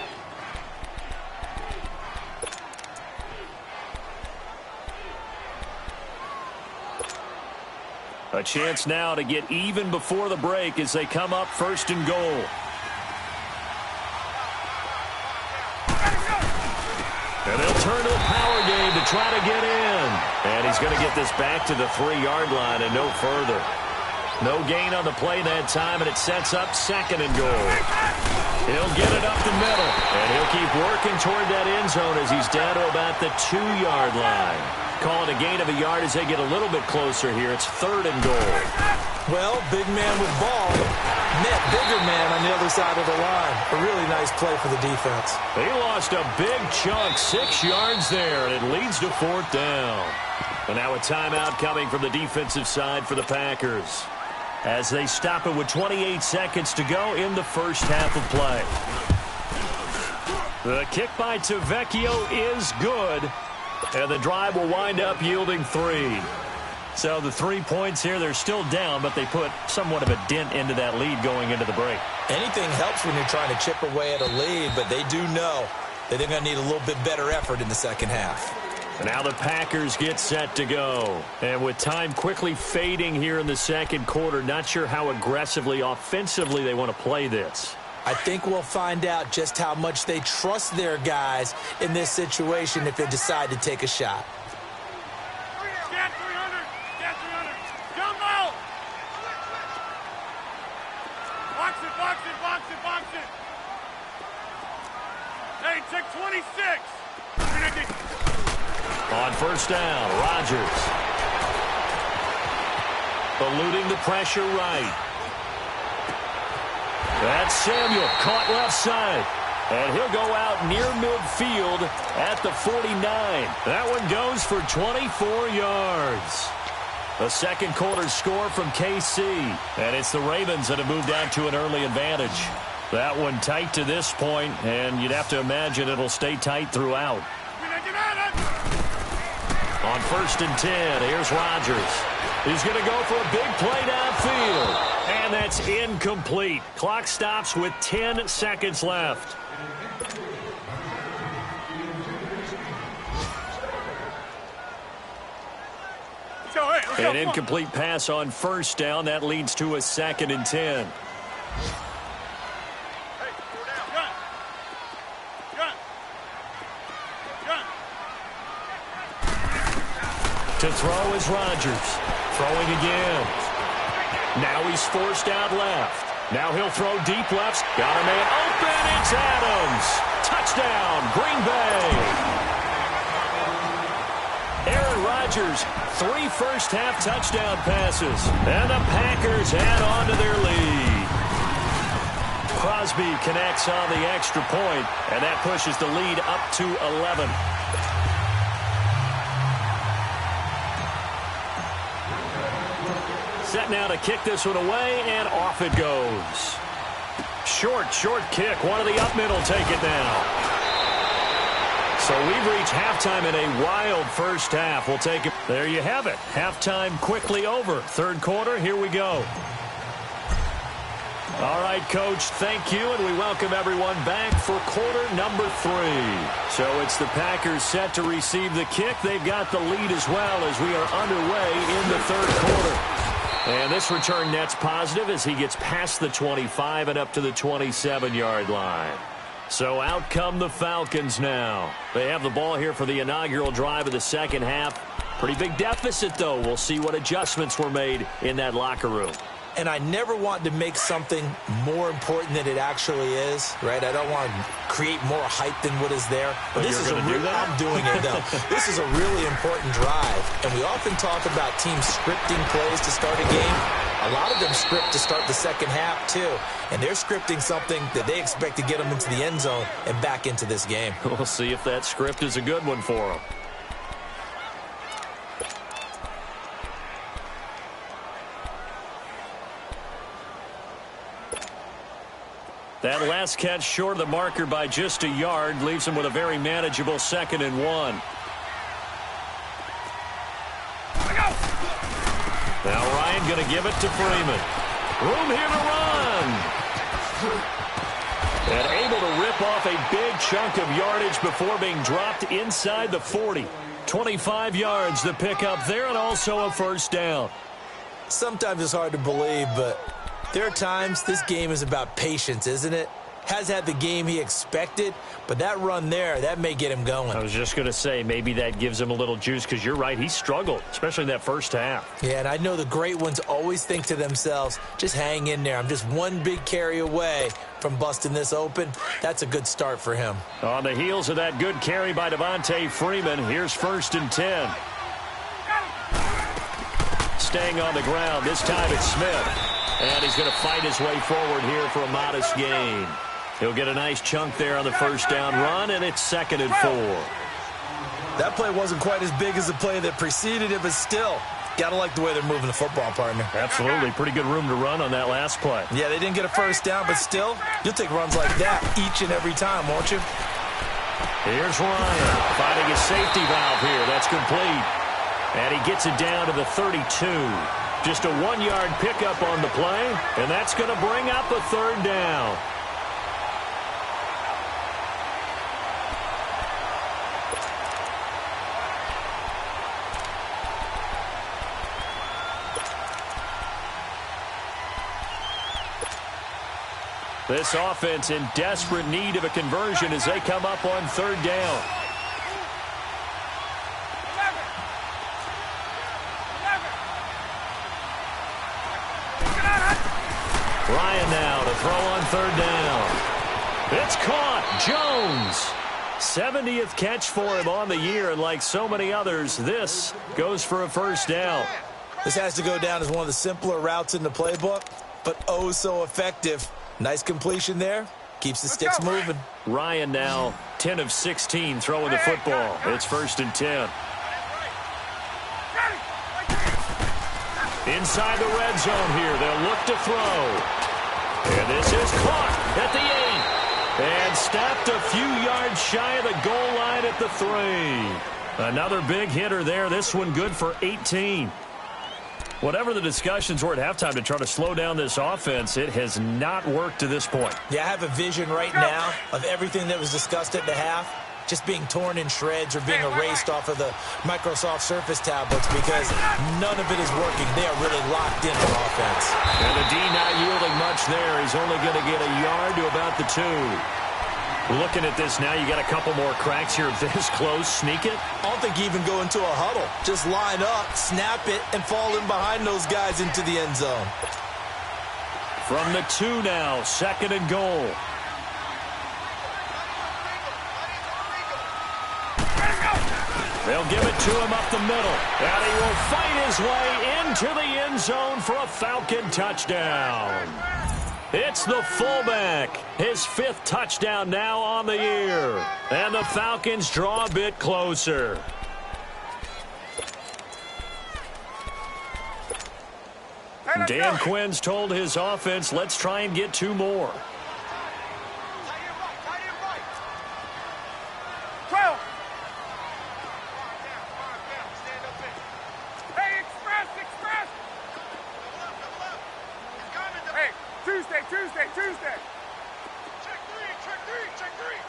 A chance now to get even before the break as they come up first and goal. And they'll turn to the power game to try to get in. And he's going to get this back to the 3-yard line and no further. No gain on the play that time, and it sets up second and goal. He'll get it up the middle, and he'll keep working toward that end zone as he's down to about the 2-yard line. Calling a gain of a yard as they get a little bit closer here. It's third and goal. Well, big man with ball, net bigger man on the other side of the line. A really nice play for the defense. They lost a big chunk, 6 yards there, and it leads to fourth down. And now a timeout coming from the defensive side for the Packers as they stop it with 28 seconds to go in the first half of play. The kick by Tavecchio is good, and the drive will wind up yielding 3. So the 3 points here, they're still down, but they put somewhat of a dent into that lead going into the break. Anything helps when you're trying to chip away at a lead, but they do know that they're going to need a little bit better effort in the second half. And now the Packers get set to go. And with time quickly fading here in the second quarter, not sure how aggressively, offensively they want to play this. I think we'll find out just how much they trust their guys in this situation if they decide to take a shot. Get 300! Get 300! Jump out! Box it, box it, box it, box it! Hey, check 26! On first down, Rodgers. Eluding the pressure right. That's Samuel, caught left side. And he'll go out near midfield at the 49. That one goes for 24 yards. A second quarter score from KC. And it's the Ravens that have moved out to an early advantage. That one tight to this point, and you'd have to imagine it'll stay tight throughout. On 1st and 10, here's Rodgers. He's going to go for a big play downfield. And that's incomplete. Clock stops with 10 seconds left. An incomplete pass on 1st down. That leads to a 2nd and 10. To throw is Rodgers. Throwing again. Now he's forced out left. Now he'll throw deep left. Got a man open. It's Adams. Touchdown, Green Bay. Aaron Rodgers, 3 first-half touchdown passes. And the Packers add on to their lead. Crosby connects on the extra point, and that pushes the lead up to 11. Set now to kick this one away, and off it goes. Short kick. One of the up middle take it now. So we've reached halftime in a wild first half. We'll take it. There you have it. Halftime quickly over. Third quarter, here we go. All right, Coach, thank you, and we welcome everyone back for quarter number 3. So it's the Packers set to receive the kick. They've got the lead as well as we are underway in the third quarter. And this return net's positive as he gets past the 25 and up to the 27-yard line. So out come the Falcons now. They have the ball here for the inaugural drive of the second half. Pretty big deficit, though. We'll see what adjustments were made in that locker room. And I never want to make something more important than it actually is, right? I don't want to create more hype than what is there. But this is I'm doing it, though. This is a really important drive. And we often talk about teams scripting plays to start a game. A lot of them script to start the second half, too. And they're scripting something that they expect to get them into the end zone and back into this game. We'll see if that script is a good one for them. That last catch short of the marker by just a yard leaves him with a very manageable 2nd and 1. Now Ryan going to give it to Freeman. Room here to run. And able to rip off a big chunk of yardage before being dropped inside the 40. 25 yards the pickup there, and also a first down. Sometimes it's hard to believe, but there are times this game is about patience, isn't it? Has had the game he expected, but that run there, that may get him going. I was just going to say, maybe that gives him a little juice, because you're right, he struggled, especially in that first half. Yeah, and I know the great ones always think to themselves, just hang in there. I'm just one big carry away from busting this open. That's a good start for him. On the heels of that good carry by Devontae Freeman, here's 1st and 10. Staying on the ground, this time it's Smith. And he's going to fight his way forward here for a modest gain. He'll get a nice chunk there on the first down run, and it's 2nd and 4. That play wasn't quite as big as the play that preceded it, but still, got to like the way they're moving the football, partner. Absolutely. Pretty good room to run on that last play. Yeah, they didn't get a first down, but still, you'll take runs like that each and every time, won't you? Here's Ryan finding his safety valve here. That's complete. And he gets it down to the 32. Just a 1-yard pickup on the play, and that's going to bring up a third down. This offense in desperate need of a conversion as they come up on third down. Ryan now to throw on third down. It's caught. Jones. 70th catch for him on the year, and like so many others, this goes for a first down. This has to go down as one of the simpler routes in the playbook, but oh so effective. Nice completion there. Keeps the sticks moving. Ryan now 10 of 16 throwing the football. It's 1st and 10. Inside the red zone here. They'll look to throw. And this is caught at the 8. And stopped a few yards shy of the goal line at the 3. Another big hitter there. This one good for 18. Whatever the discussions were at halftime to try to slow down this offense, it has not worked to this point. Yeah, I have a vision right now of everything that was discussed at the half just being torn in shreds or being erased off of the Microsoft Surface tablets because none of it is working. They are really locked in on offense. And the D not yielding much there. He's only going to get a yard to about the 2. Looking at this now, you got a couple more cracks here this close. Sneak it? I don't think you even go into a huddle. Just line up, snap it, and fall in behind those guys into the end zone. From the 2 now, 2nd and goal. They'll give it to him up the middle. And he will fight his way into the end zone for a Falcon touchdown. It's the fullback. His 5th touchdown now on the year. And the Falcons draw a bit closer. Dan Quinn's told his offense, let's try and get 2 more. Tuesday. Check three.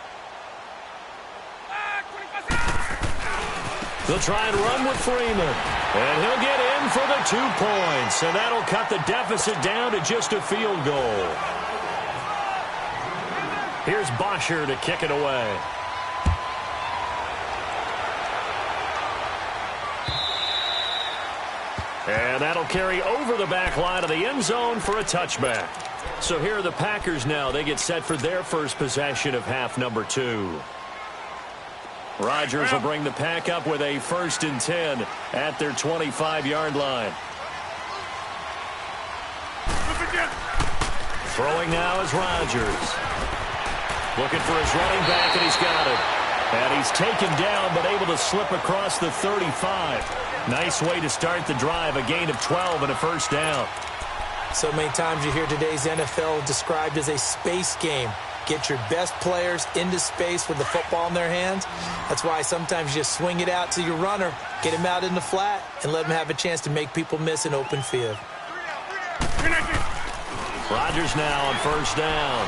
They'll try and run with Freeman. And he'll get in for the 2 points. And that'll cut the deficit down to just a field goal. Here's Bosher to kick it away. And that'll carry over the back line of the end zone for a touchback. So here are the Packers now. They get set for their first possession of half number 2. Rodgers will bring the pack up with a 1st and 10 at their 25-yard line. Throwing now is Rodgers. Looking for his running back, and he's got it. And he's taken down, but able to slip across the 35. Nice way to start the drive, a gain of 12 and a 1st down. So many times you hear today's NFL described as a space game. Get your best players into space with the football in their hands. That's why sometimes you just swing it out to your runner, get him out in the flat, and let him have a chance to make people miss an open field. Rodgers now on 1st down.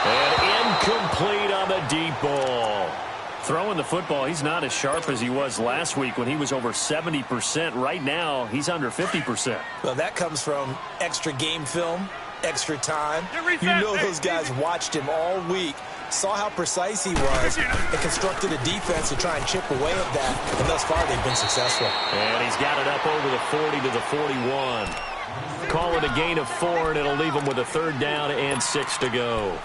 And incomplete on the deep ball. Throwing the football, he's not as sharp as he was last week when he was over 70%. Right now, he's under 50%. Well, that comes from extra game film, extra time. You know those guys watched him all week, saw how precise he was, and constructed a defense to try and chip away at that. And thus far, they've been successful. And he's got it up over the 40 to the 41. Call it a gain of 4, and it'll leave him with a 3rd down and 6 to go.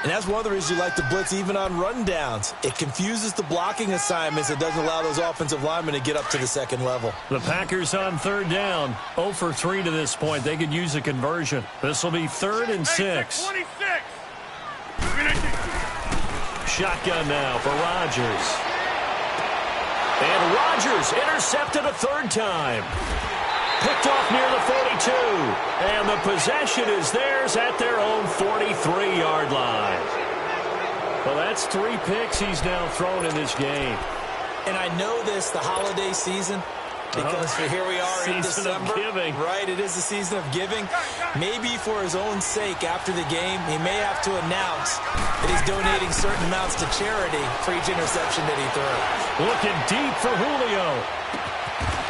And that's one of the reasons you like to blitz even on rundowns. It confuses the blocking assignments. It doesn't allow those offensive linemen to get up to the 2nd level. The Packers on 3rd down. 0 for 3 to this point. They could use a conversion. This will be 3rd and 6. 26. Shotgun now for Rodgers. And Rodgers intercepted a 3rd time. Picked off near the 42. And the possession is theirs at their own 43-yard line. Well, that's 3 picks he's now thrown in this game. And I know this, the holiday season, because here we are in December. Season of giving. Right, it is the season of giving. Maybe for his own sake after the game, he may have to announce that he's donating certain amounts to charity for each interception that he threw. Looking deep for Julio.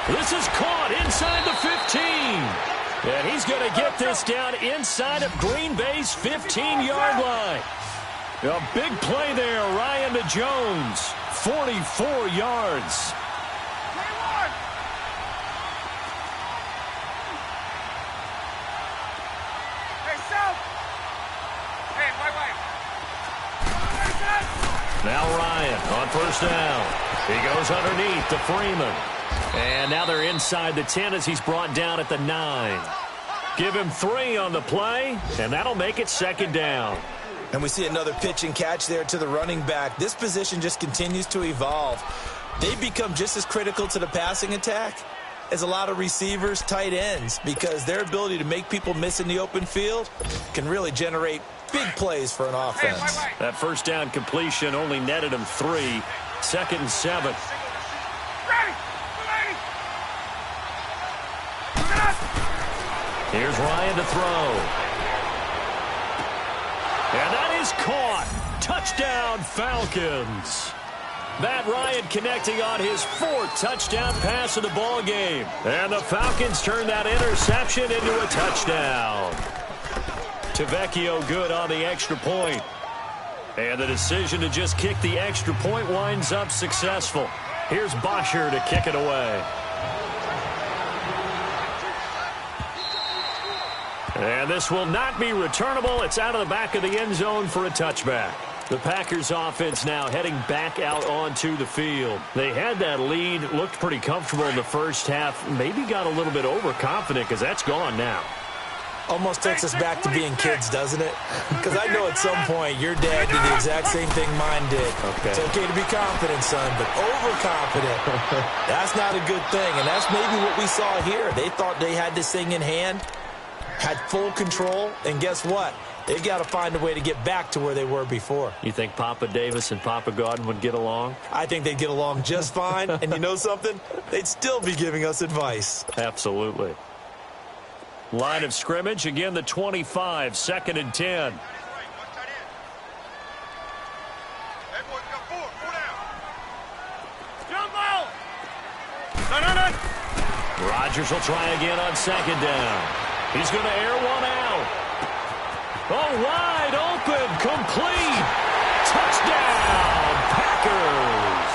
This is caught inside the 15. And he's going to get this down inside of Green Bay's 15-yard line. A big play there, Ryan to Jones. 44 yards. Now Ryan on 1st down. He goes underneath to Freeman. And now they're inside the 10 as he's brought down at the 9. Give him 3 on the play, and that'll make it 2nd down. And we see another pitch and catch there to the running back. This position just continues to evolve. They become just as critical to the passing attack as a lot of receivers, tight ends, because their ability to make people miss in the open field can really generate big plays for an offense. That first down completion only netted him 3. 2nd and 7. Here's Ryan to throw. And that is caught. Touchdown, Falcons. Matt Ryan connecting on his 4th touchdown pass of the ball game. And the Falcons turn that interception into a touchdown. Tavecchio good on the extra point. And the decision to just kick the extra point winds up successful. Here's Bosher to kick it away. And this will not be returnable. It's out of the back of the end zone for a touchback. The Packers offense now heading back out onto the field. They had that lead, looked pretty comfortable in the first half, maybe got a little bit overconfident because that's gone now. Almost takes us back to being kids, doesn't it? Because I know at some point your dad did the exact same thing mine did. Okay. It's okay to be confident, son, but overconfident, that's not a good thing. And that's maybe what we saw here. They thought they had this thing in hand, had full control, and guess what? They've got to find a way to get back to where they were before. You think Papa Davis and Papa Godwin would get along? I think they'd get along just fine. And you know something? They'd still be giving us advice. Absolutely. Line of scrimmage, again the 25, 2nd and 10. Rodgers will try again on 2nd down. He's going to air one out. Oh, wide open, complete. Touchdown, Packers.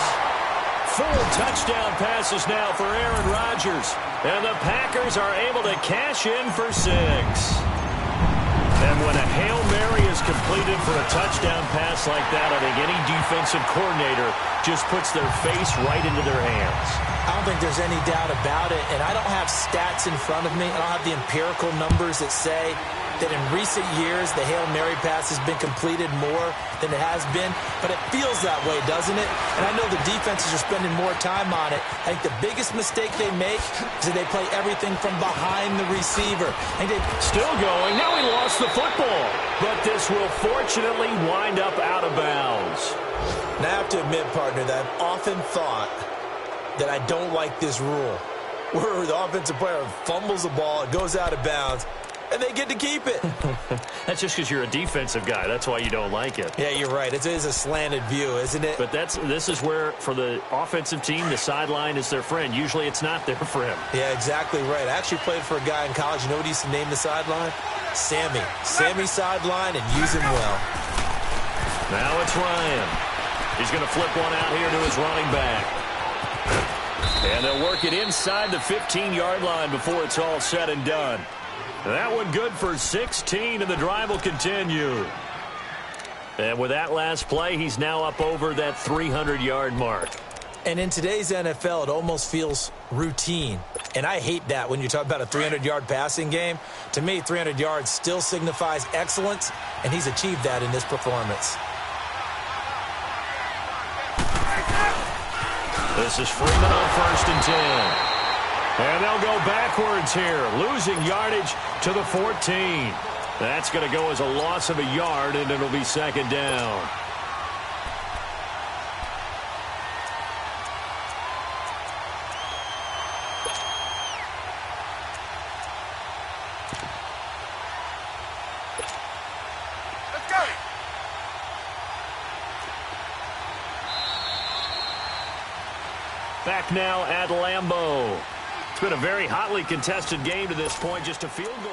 4 touchdown passes now for Aaron Rodgers. And the Packers are able to cash in for 6. And when a Hail Mary is completed for a touchdown pass like that, I think any defensive coordinator just puts their face right into their hands. I don't think there's any doubt about it, and I don't have stats in front of me. I don't have the empirical numbers that say that in recent years the Hail Mary pass has been completed more than it has been, but it feels that way, doesn't it? And I know the defenses are spending more time on it. I think the biggest mistake they make is that they play everything from behind the receiver. And they still going. Now he lost the football, but this will fortunately wind up out of bounds. Now I have to admit, partner, that I've often thought that I don't like this rule, where the offensive player fumbles the ball, it goes out of bounds, and they get to keep it. That's just because you're a defensive guy. That's why you don't like it. Yeah, you're right. It is a slanted view, isn't it? But this is where, for the offensive team, the sideline is their friend. Usually it's not there for him. Yeah, exactly right. I actually played for a guy in college. You know what he used to name the sideline? Sammy. Sammy sideline, and use him well. Now it's Ryan. He's going to flip one out here to his running back. And they'll work it inside the 15-yard line before it's all said and done. That one good for 16, and the drive will continue. And with that last play, he's now up over that 300-yard mark. And in today's NFL, it almost feels routine. And I hate that when you talk about a 300-yard passing game. To me, 300 yards still signifies excellence, and he's achieved that in this performance. This is Freeman on 1st and 10. And they'll go backwards here, losing yardage to the 14. That's going to go as a loss of a yard, and it'll be 2nd down. Let's go. Back now at Lambeau. It's been a very hotly contested game to this point, just a field goal.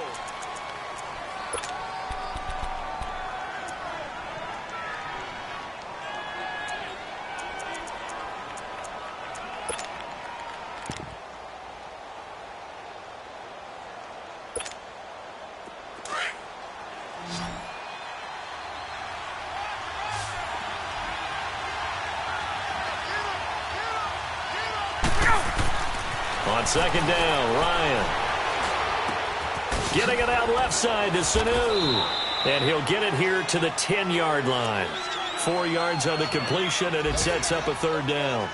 On 2nd down, Ryan. Getting it out left side to Sanu. And he'll get it here to the 10-yard line. 4 yards on the completion, and it sets up a 3rd down.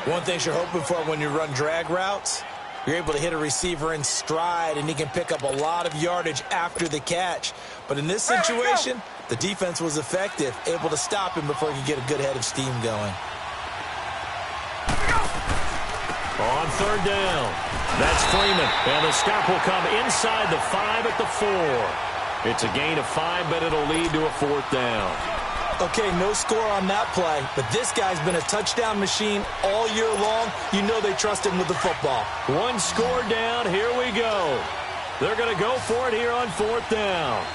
One thing you're hoping for when you run drag routes, you're able to hit a receiver in stride, and he can pick up a lot of yardage after the catch. But in this situation, The defense was effective, able to stop him before he could get a good head of steam going. On third down, that's Freeman. And the stop will come inside the 5 at the 4. It's a gain of 5, but it'll lead to a 4th down. Okay, no score on that play, but this guy's been a touchdown machine all year long. You know they trust him with the football. One score down. Here we go. They're going to go for it here on 4th down.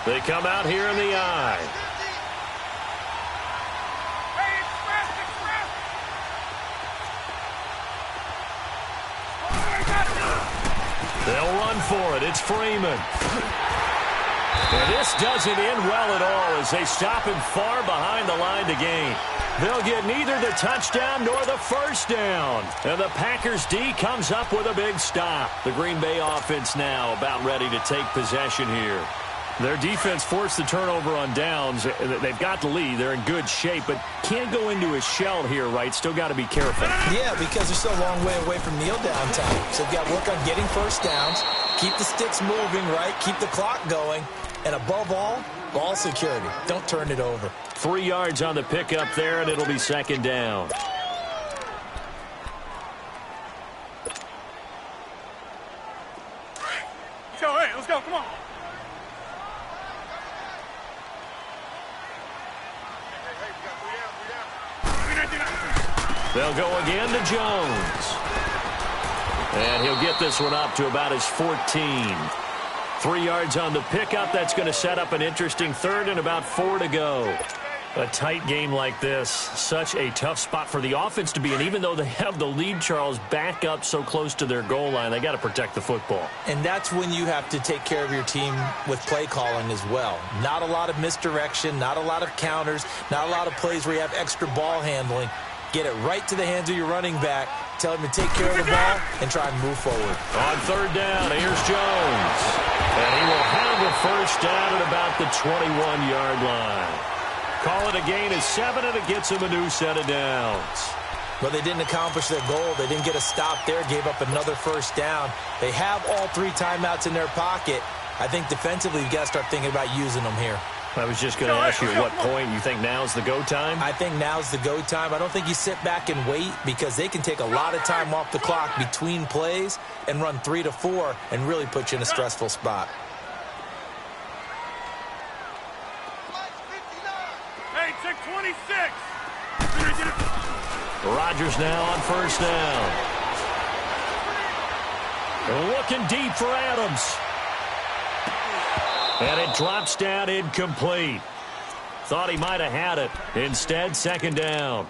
They come out here in the I. They'll run for it. It's Freeman. And this doesn't end well at all as they stop him far behind the line to gain. They'll get neither the touchdown nor the first down. And the Packers D comes up with a big stop. The Green Bay offense now about ready to take possession here. Their defense forced the turnover on downs. They've got the lead. They're in good shape, but can't go into a shell here, right? Still got to be careful. Yeah, because they're still a long way away from kneel down time. So they've got to work on getting first downs, keep the sticks moving, right? Keep the clock going. And above all, ball security. Don't turn it over. 3 yards on the pickup there, and it'll be 2nd down. Yo, hey, let's go. Come on. They'll go again to Jones. And he'll get this one up to about his 14. 3 yards on the pickup. That's going to set up an interesting 3rd and about 4 to go. A tight game like this, such a tough spot for the offense to be in. Even though they have the lead, Charles, back up so close to their goal line, they got to protect the football. And that's when you have to take care of your team with play calling as well. Not a lot of misdirection, not a lot of counters, not a lot of plays where you have extra ball handling. Get it right to the hands of your running back. Tell him to take care of the ball and try and move forward. On 3rd down, here's Jones. And he will have the first down at about the 21-yard line. Call it a gain of 7, and it gets him a new set of downs. But they didn't accomplish their goal. They didn't get a stop there, gave up another first down. They have all 3 timeouts in their pocket. I think defensively, you've got to start thinking about using them here. I was just going to ask you at what point you think now's the go time? I think now's the go time. I don't think you sit back and wait because they can take a lot of time off the clock between plays and run 3 to 4 and really put you in a stressful spot. Hey, check 26. Rodgers now on 1st down. Looking deep for Adams. And it drops down incomplete. Thought he might have had it. Instead, 2nd down.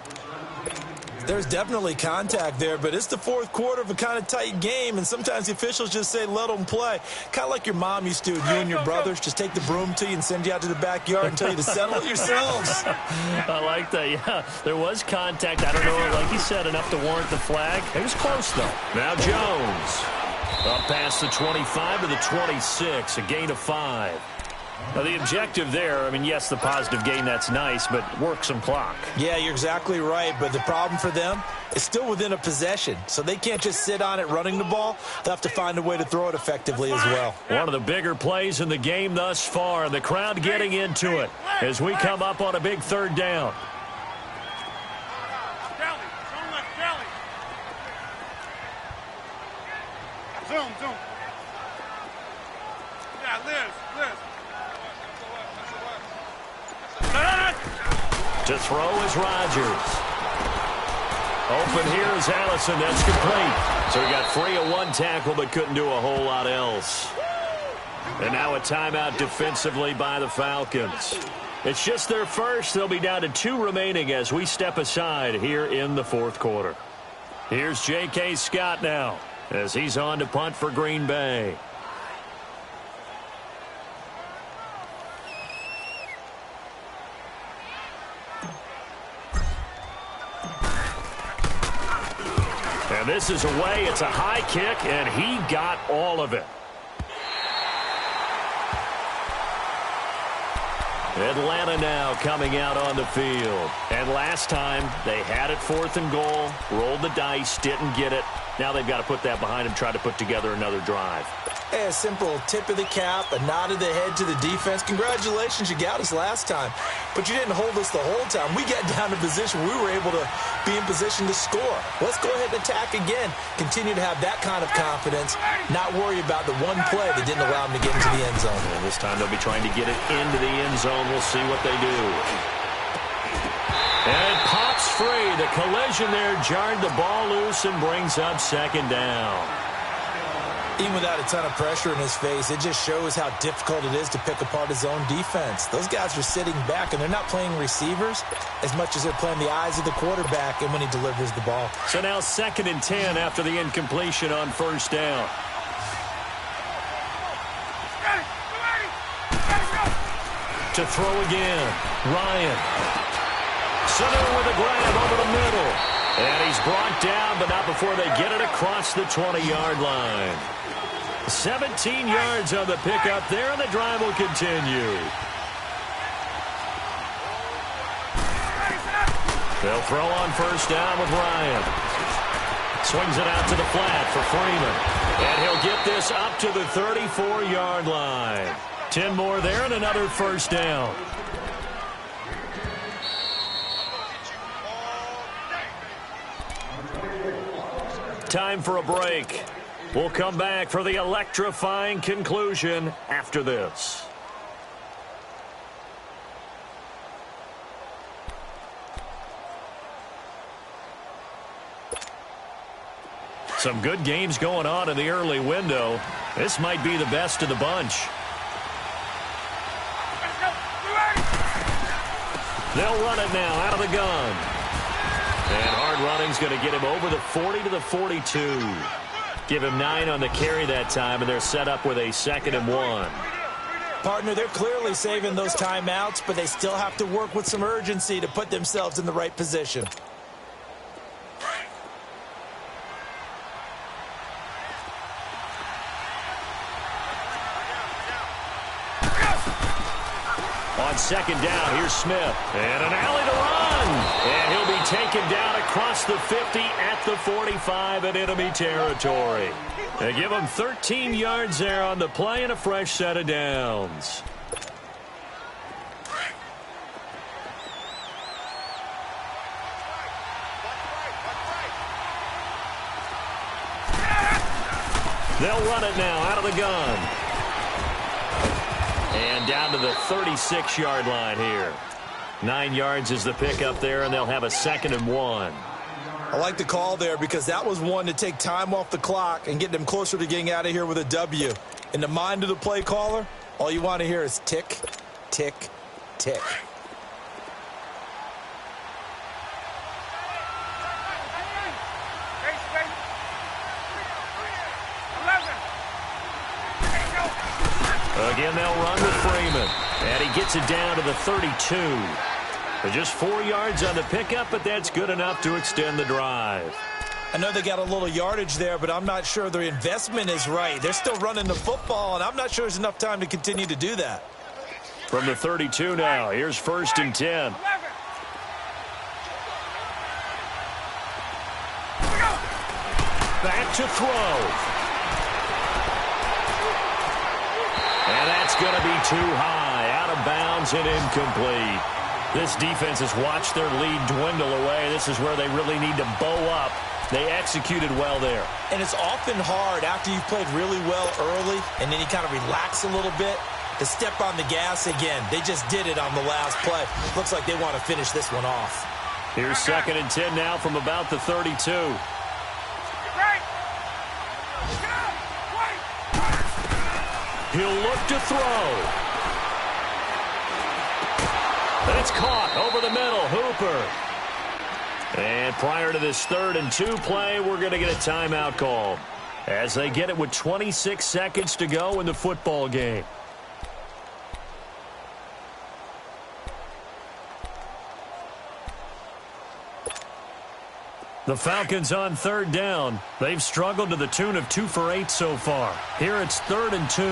There's definitely contact there, but it's the 4th quarter of a kind of tight game, and sometimes the officials just say, let them play. Kind of like your mom used to, you and your brothers, just take the broom to you and send you out to the backyard and tell you to settle it yourselves. I like that, yeah. There was contact. I don't know, like you said, enough to warrant the flag. It was close, though. Now Jones. Up past the 25 to the 26, a gain of 5. Now, the objective there, I mean, yes, the positive gain, that's nice, but work some clock. Yeah, you're exactly right, but the problem for them is still within a possession, so they can't just sit on it running the ball. They'll have to find a way to throw it effectively as well. One of the bigger plays in the game thus far, the crowd getting into it as we come up on a big 3rd down. Zoom. Yeah, Liz. To throw is Rodgers. Open here is Allison. That's complete. So he got free of 1 tackle, but couldn't do a whole lot else. And now a timeout defensively by the Falcons. It's just their first. They'll be down to 2 remaining as we step aside here in the 4th quarter. Here's J.K. Scott now, as he's on to punt for Green Bay. And this is away. It's a high kick, and he got all of it. Atlanta now coming out on the field. And last time, they had it 4th and goal, rolled the dice, didn't get it. Now they've got to put that behind them, try to put together another drive. Hey, a simple tip of the cap, a nod of the head to the defense. Congratulations, you got us last time. But you didn't hold us the whole time. We got down to position. We were able to be in position to score. Let's go ahead and attack again. Continue to have that kind of confidence, not worry about the one play that didn't allow them to get into the end zone. And this time they'll be trying to get it into the end zone. We'll see what they do. And it pops free. The collision there jarred the ball loose and brings up second down. Even without a ton of pressure in his face, it just shows how difficult it is to pick apart his own defense. Those guys are sitting back, and they're not playing receivers as much as they're playing the eyes of the quarterback and when he delivers the ball. So now 2nd and 10 after the incompletion on first down. To throw again, Ryan. Center with a grab over the middle. And he's brought down, but not before they get it across the 20-yard line. 17 yards on the pickup there, and the drive will continue. They'll throw on first down with Ryan. Swings it out to the flat for Freeman. And he'll get this up to the 34-yard line. 10 more there and another first down. Time for a break. We'll come back for the electrifying conclusion after this. Some good games going on in the early window. This might be the best of the bunch. They'll run it now out of the gun. And hard running's going to get him over the 40 to the 42. Give him 9 on the carry that time, and they're set up with a 2nd and 1. Partner, they're clearly saving those timeouts, but they still have to work with some urgency to put themselves in the right position. On 2nd down, here's Smith. And an alley to run. And he'll be taken down across the 50 at the 45 in enemy territory. They give him 13 yards there on the play and a fresh set of downs. They'll run it now out of the gun. And down to the 36-yard line here. 9 yards is the pickup there, and they'll have a 2nd and 1. I like the call there because that was one to take time off the clock and get them closer to getting out of here with a W. In the mind of the play caller, all you want to hear is tick, tick, tick. Again, they'll run with Freeman. And he gets it down to the 32. Just 4 yards on the pickup, but that's good enough to extend the drive. I know they got a little yardage there, but I'm not sure their investment is right. They're still running the football, and I'm not sure there's enough time to continue to do that. From the 32 now, here's 1st and 10. Back to throw. And that's going to be too high, out of bounds and incomplete. This defense has watched their lead dwindle away. This is where they really need to bow up. They executed well there. And it's often hard after you've played really well early and then you kind of relax a little bit to step on the gas again. They just did it on the last play. Looks like they want to finish this one off. Here's 2nd and 10 now from about the 32. He'll look to throw. And it's caught over the middle. Hooper. And prior to this 3rd and 2 play, we're going to get a timeout call as they get it with 26 seconds to go in the football game. The Falcons on 3rd down. They've struggled to the tune of 2 for 8 so far. Here it's 3rd and 2.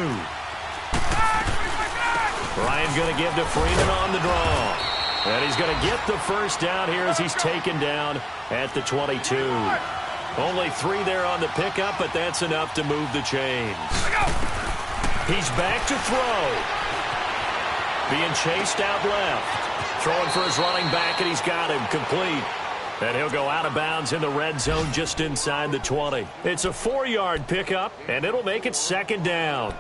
Ryan going to give to Freeman on the draw. And he's going to get the first down here as he's taken down at the 22. Only 3 there on the pickup, but that's enough to move the chains. He's back to throw. Being chased out left. Throwing for his running back, and he's got him complete. And he'll go out of bounds in the red zone just inside the 20. It's a 4-yard pickup, and it'll make it 2nd down.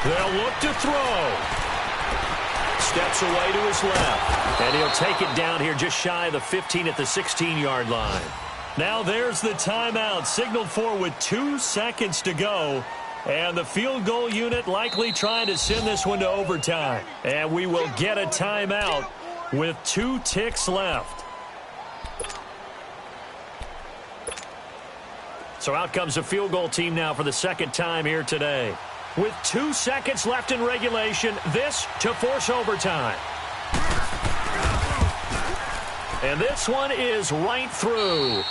They'll look to throw. Steps away to his left. And he'll take it down here just shy of the 15 at the 16-yard line. Now there's the timeout signaled for with 2 seconds to go. And the field goal unit likely trying to send this one to overtime. And we will get a timeout with 2 ticks left. So out comes the field goal team now for the 2nd time here today. With 2 seconds left in regulation, this to force overtime. And this one is right through.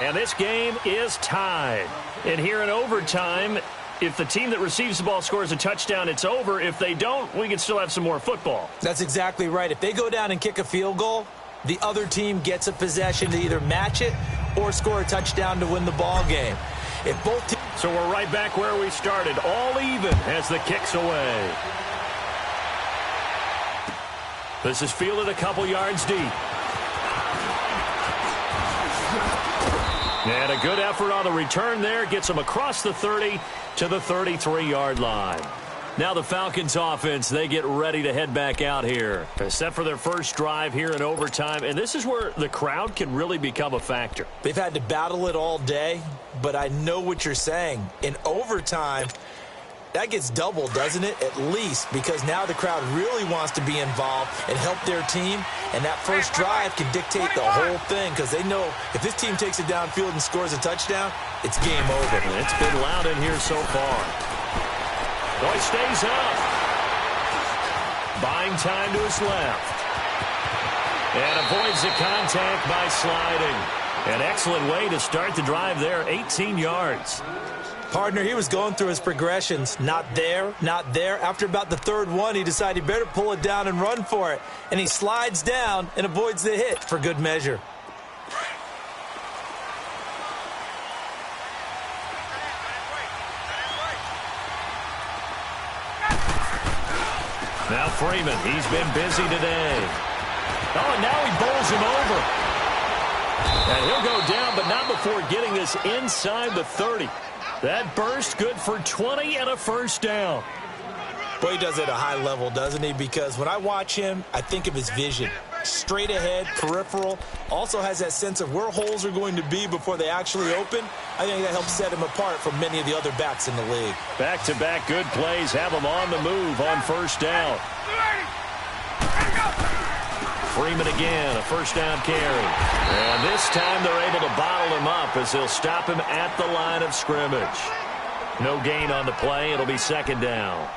And this game is tied. And here in overtime, if the team that receives the ball scores a touchdown, it's over. If they don't, we can still have some more football. That's exactly right. If they go down and kick a field goal, the other team gets a possession to either match it or score a touchdown to win the ball game. If both teams... So we're right back where we started, all even as the kick's away. This is fielded a couple yards deep. And a good effort on the return there. Gets them across the 30 to the 33-yard line. Now the Falcons offense, they get ready to head back out here. They're set for their first drive here in overtime, and this is where the crowd can really become a factor. They've had to battle it all day, but I know what you're saying. In overtime, that gets doubled, doesn't it? At least, because now the crowd really wants to be involved and help their team, and that first drive can dictate the whole thing because they know if this team takes it downfield and scores a touchdown, it's game over. And it's been loud in here so far. Boy stays up. Buying time to his left. And avoids the contact by sliding. An excellent way to start the drive there, 18 yards. Partner, he was going through his progressions. Not there, not there. After about the 3rd one, he decided he better pull it down and run for it. And he slides down and avoids the hit for good measure. Now Freeman, he's been busy today. Oh, and now he bowls him over. And he'll go down, but not before getting this inside the 30. That burst good for 20 and a first down. Boy, he does it at a high level, doesn't he? Because when I watch him, I think of his vision. Straight ahead, peripheral. Also has that sense of where holes are going to be before they actually open. I think that helps set him apart from many of the other backs in the league. Back-to-back good plays have him on the move on first down. Freeman again, a first down carry. And this time they're able to bottle him up as they'll stop him at the line of scrimmage. No gain on the play. It'll be 2nd down.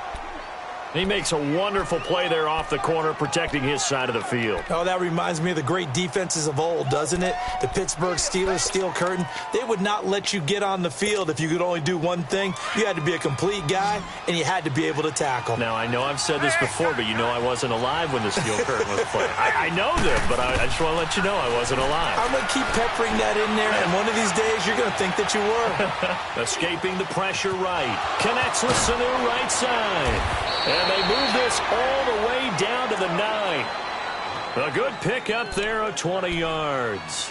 He makes a wonderful play there off the corner, protecting his side of the field. Oh, that reminds me of the great defenses of old, doesn't it? The Pittsburgh Steelers, Steel Curtain, they would not let you get on the field if you could only do one thing. You had to be a complete guy, and you had to be able to tackle. Now, I know I've said this before, but you know I wasn't alive when the Steel Curtain was playing. I know them, but I just want to let you know I wasn't alive. I'm going to keep peppering that in there, and one of these days you're going to think that you were. Escaping the pressure right. Connects with Sanu right side. And they move this all the way down to the 9. A good pickup there of 20 yards.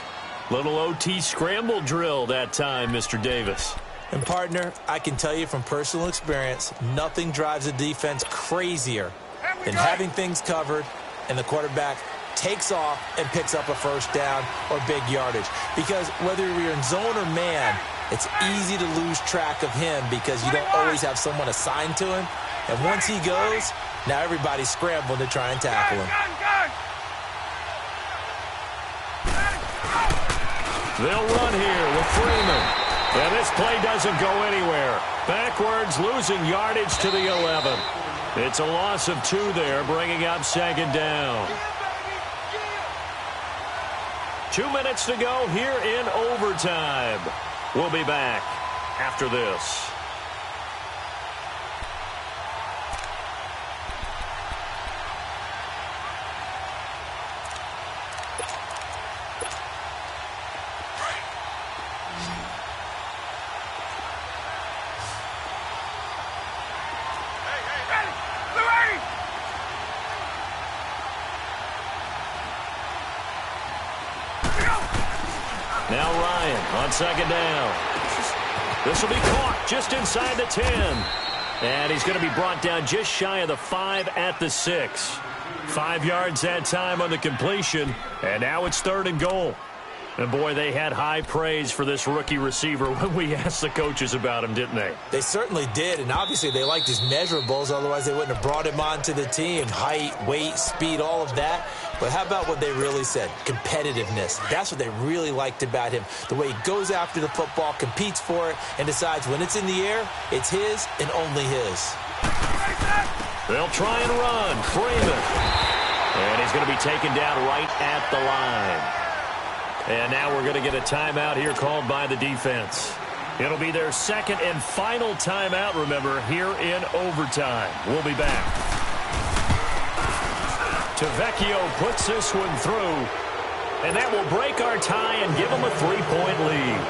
Little OT scramble drill that time, Mr. Davis. And, partner, I can tell you from personal experience, nothing drives a defense crazier than having things covered and the quarterback takes off and picks up a first down or big yardage. Because whether you're in zone or man, it's easy to lose track of him because you don't always have someone assigned to him. And once he goes, now everybody's scrambling to try and tackle him. They'll run here with Freeman. And this play doesn't go anywhere. Backwards, losing yardage to the 11. It's a loss of 2 there, bringing up 2nd down. 2 minutes to go here in overtime. We'll be back after this. Now Ryan on second down. This will be caught just inside the 10. And he's going to be brought down just shy of the 5 at the 6. 5 yards that time on the completion. And now it's 3rd and goal. And, boy, they had high praise for this rookie receiver when we asked the coaches about him, didn't they? They certainly did, and obviously they liked his measurables. Otherwise, they wouldn't have brought him onto the team. Height, weight, speed, all of that. But how about what they really said? Competitiveness. That's what they really liked about him. The way he goes after the football, competes for it, and decides when it's in the air, it's his and only his. They'll try and run. Freeman. And he's going to be taken down right at the line. And now we're going to get a timeout here called by the defense. It'll be their second and final timeout, remember, here in overtime. We'll be back. Tavecchio puts this one through. And that will break our tie and give them a 3-point lead.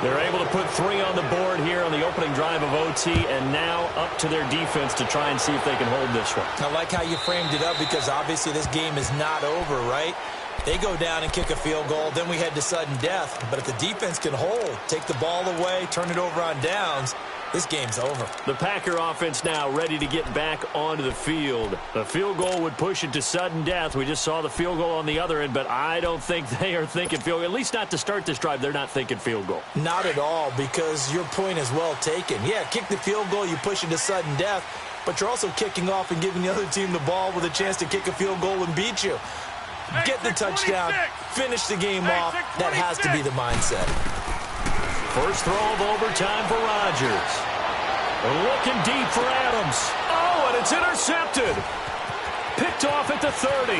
They're able to put 3 on the board here on the opening drive of OT, and now up to their defense to try and see if they can hold this one. I like how you framed it up because obviously this game is not over, right? They go down and kick a field goal, then we head to sudden death. But if the defense can hold, take the ball away, turn it over on downs, this game's over. The Packer offense now ready to get back onto the field. The field goal would push it to sudden death. We just saw the field goal on the other end, but I don't think they are thinking field goal. At least not to start this drive. They're not thinking field goal. Not at all, because your point is well taken. Yeah, kick the field goal, you push it to sudden death, but you're also kicking off and giving the other team the ball with a chance to kick a field goal and beat you. Get the touchdown, finish the game off. That has to be the mindset. First throw of overtime for Rodgers. Looking deep for Adams. Oh, and it's intercepted. Picked off at the 30.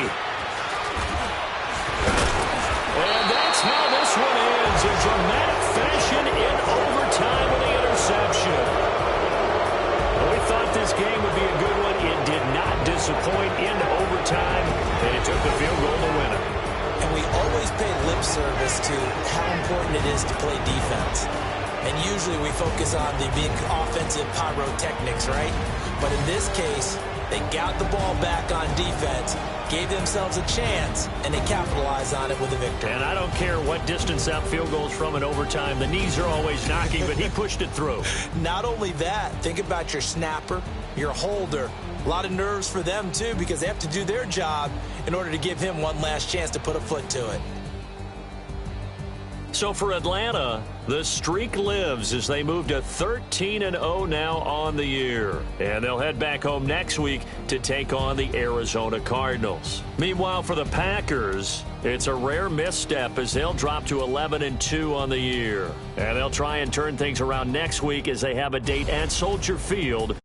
And that's how this one ends. In dramatic fashion in overtime with the interception. We thought this game would be a good one. It did not disappoint in overtime, and it took the field goal to win it. And we always pay lip service to how important it is to play defense. And usually we focus on the big offensive pyrotechnics, right? But in this case, they got the ball back on defense, gave themselves a chance, and they capitalized on it with a victory. And I don't care what distance that field goes from in overtime. The knees are always knocking, but he pushed it through. Not only that, think about your snapper, your holder. A lot of nerves for them, too, because they have to do their job in order to give him one last chance to put a foot to it. So for Atlanta, the streak lives as they move to 13-0 now on the year. And they'll head back home next week to take on the Arizona Cardinals. Meanwhile, for the Packers, it's a rare misstep as they'll drop to 11-2 on the year. And they'll try and turn things around next week as they have a date at Soldier Field